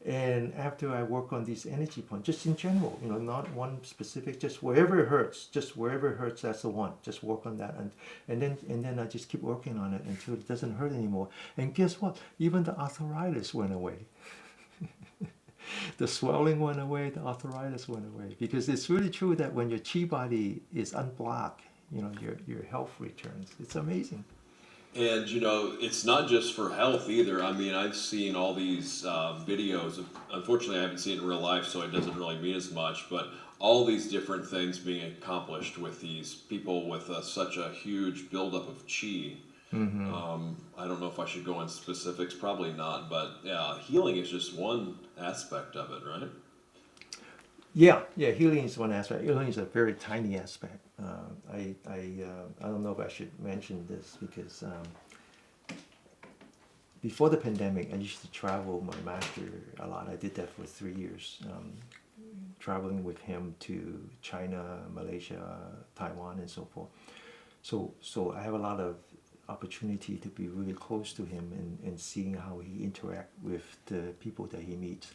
And after I work on these energy points, just in general, not one specific, just wherever it hurts, that's the one. Just work on that, and then I just keep working on it until it doesn't hurt anymore. And guess what? Even the arthritis went away. The swelling went away, the arthritis went away. Because it's really true that when your chi body is unblocked, your health returns. It's amazing. And it's not just for health either. I mean, I've seen all these videos. Unfortunately, I haven't seen it in real life, so it doesn't really mean as much. But all these different things being accomplished with these people with such a huge buildup of chi. Mm-hmm. I don't know if I should go into specifics. Probably not. But healing is just one aspect of it, right? Yeah. Healing is one aspect. Healing is a very tiny aspect. I don't know if I should mention this because before the pandemic, I used to travel my master a lot. I did that for 3 years, traveling with him to China, Malaysia, Taiwan, and so forth. So I have a lot of opportunity to be really close to him and seeing how he interact with the people that he meets.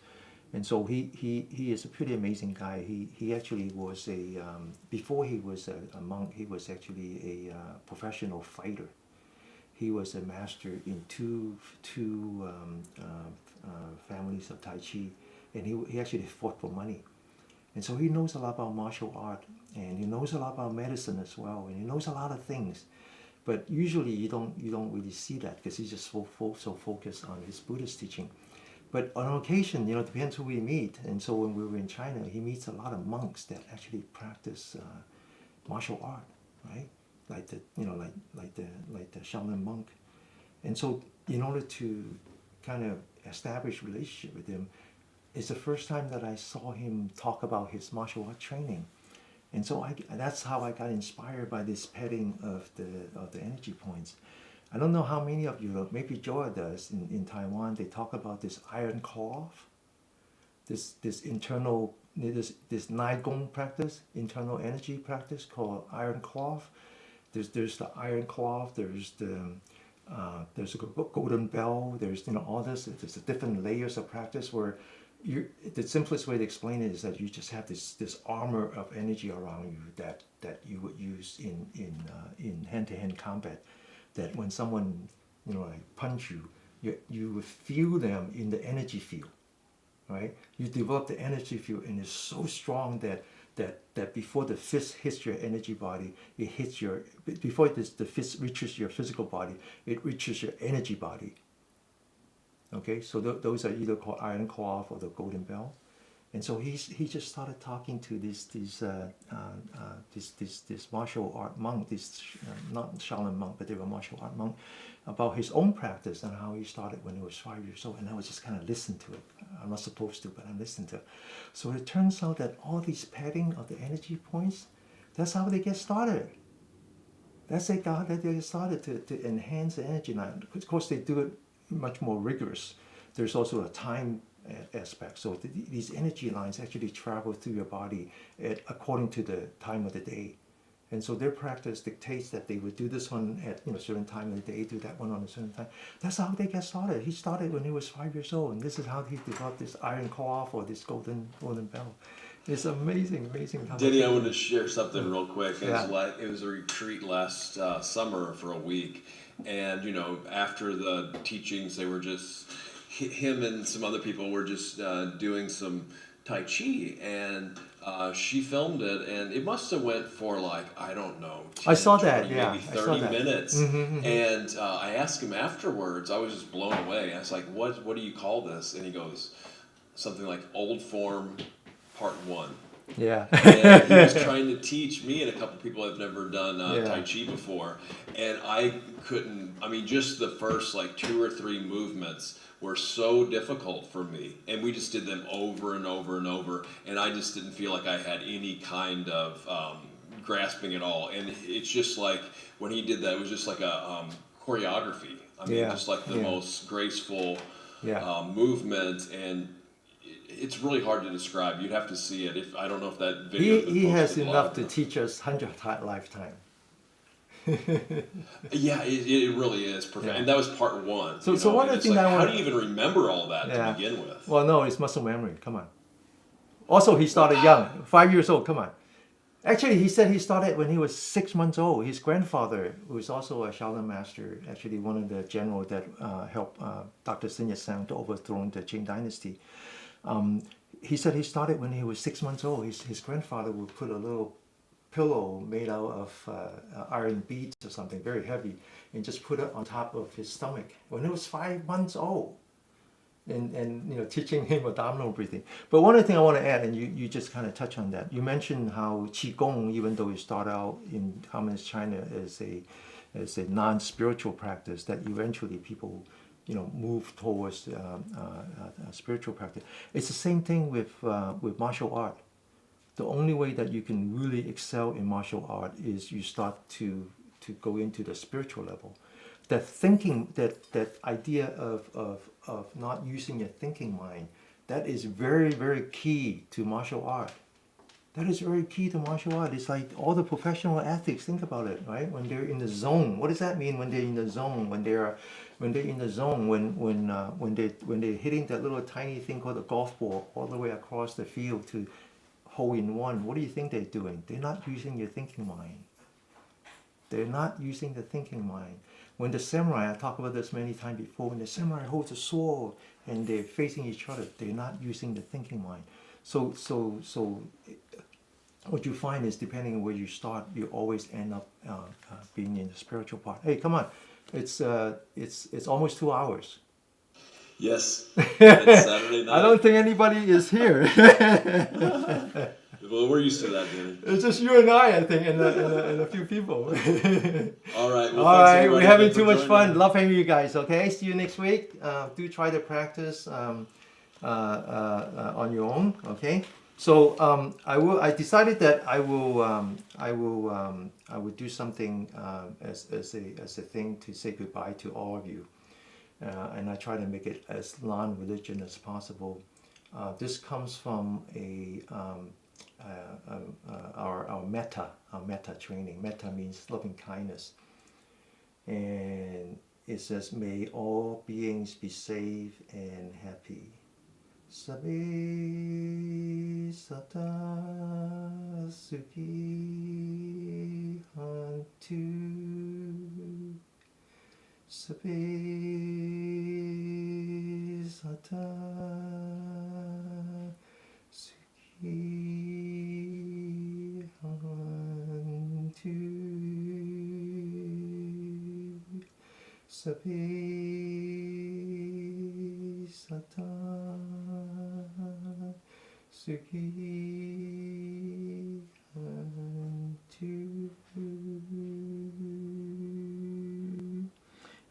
And so he is a pretty amazing guy. He actually was before he was a monk, he was actually a professional fighter. He was a master in two families of Tai Chi, and he actually fought for money. And so he knows a lot about martial art, and he knows a lot about medicine as well, and he knows a lot of things. But usually you don't really see that because he's just so focused on his Buddhist teaching. But on occasion, depends who we meet. And so when we were in China, he meets a lot of monks that actually practice martial art, right? Like the Shaolin monk. And so in order to kind of establish relationship with him, it's the first time that I saw him talk about his martial art training. And so that's how I got inspired by this petting of the energy points. I don't know how many of you, maybe Joa does in Taiwan, they talk about this iron cloth, this internal, this Nai Gong practice, internal energy practice called iron cloth. There's the iron cloth, there's a golden bell, there's all this, there's the different layers of practice where the simplest way to explain it is that you just have this armor of energy around you that you would use in hand-to-hand combat. That when someone like punch you would feel them in the energy field, right? You develop the energy field, and it's so strong that before the fist hits your energy body, it hits before the fist reaches your physical body, it reaches your energy body. Okay, so those are either called iron cloth or the golden bell. And so he just started talking to this martial art monk, not Shaolin monk, but they were martial art monk, about his own practice and how he started when he was 5 years old. And I was just kind of listening to it. I'm not supposed to, but I'm listening to it. So it turns out that all these padding of the energy points, that's how they get started. That's how they get started to enhance the energy. Now, of course, they do it much more rigorous. There's also a time aspect. So these energy lines actually travel through your body according to the time of the day. And so their practice dictates that they would do this one at a certain time of the day, do that one on a certain time. That's how they get started. He started when he was 5 years old, and this is how he developed this iron cloth or this golden bell. It's amazing. Denny, I wanted to share something real quick. Yeah. It was a retreat last summer for a week, and after the teachings, they were just him and some other people were just doing some Tai Chi, and she filmed it, and it must have went for I don't know, 10, I saw 20, that, yeah. maybe I saw 30 that. minutes. Mm-hmm. And I asked him afterwards, I was just blown away. I was like, what do you call this? And he goes, something like Old Form Part 1. Yeah. And he was trying to teach me and a couple people have never done Tai Chi before. And I couldn't, just the first 2 or 3 movements were so difficult for me. And we just did them over and over and over. And I just didn't feel like I had any kind of grasping at all. And it's just when he did that, it was just like a choreography. Just like the most graceful movement. And it's really hard to describe. You'd have to see it. I don't know if that video. He has enough to teach us 100 lifetime. Yeah, it really is perfect. Yeah. And that was part 1. So one of the things how do you even remember all that to begin with? Well, no, it's muscle memory. Come on. Also, he started young, 5 years old. Come on. Actually, he said he started when he was 6 months old. His grandfather, who was also a Shaolin master, actually one of the generals that helped Dr. Sun Yat-sen to overthrow the Qing dynasty. He said he started when he was 6 months old. His grandfather would put a little pillow made out of iron beads or something very heavy and just put it on top of his stomach when he was 5 months old, and teaching him abdominal breathing. But one other thing I want to add, and you just kind of touch on that, you mentioned how Qigong, even though it started out in Communist China as a non-spiritual practice, that eventually people move towards spiritual practice. It's the same thing with martial art. The only way that you can really excel in martial art is you start to go into the spiritual level. That thinking, that idea of not using your thinking mind, that is very, very key to martial art. That is very key to martial art. It's like all the professional athletes, think about it, right? When they're in the zone, what does that mean when they're in the zone? When they're in the zone, when they're hitting that little tiny thing called a golf ball all the way across the field to hole in one, what do you think they're doing? They're not using your thinking mind. They're not using the thinking mind. When the samurai, I talked about this many times before, when the samurai holds a sword and they're facing each other, they're not using the thinking mind. So what you find is, depending on where you start, you always end up being in the spiritual part. Hey, come on, it's almost 2 hours. Yes, it's Saturday night. I don't think anybody is here. Well, we're used to that, Denny. It's just you and I think, and a few people. All right. Well, all right, we're having too much fun. Love having you guys. Okay, see you next week. Do try to practice on your own. Okay, So I decided that I would do something as a thing to say goodbye to all of you, and I try to make it as non-religion as possible. This comes from our metta training. Metta means loving kindness, and it says, "May all beings be safe and happy." Sabe sata suki hantu. Sabe sata suki hantu. Sabe sata suki hantu.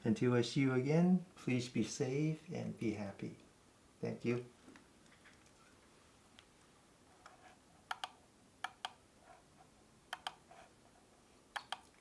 Until I see you again, please be safe and be happy. Thank you.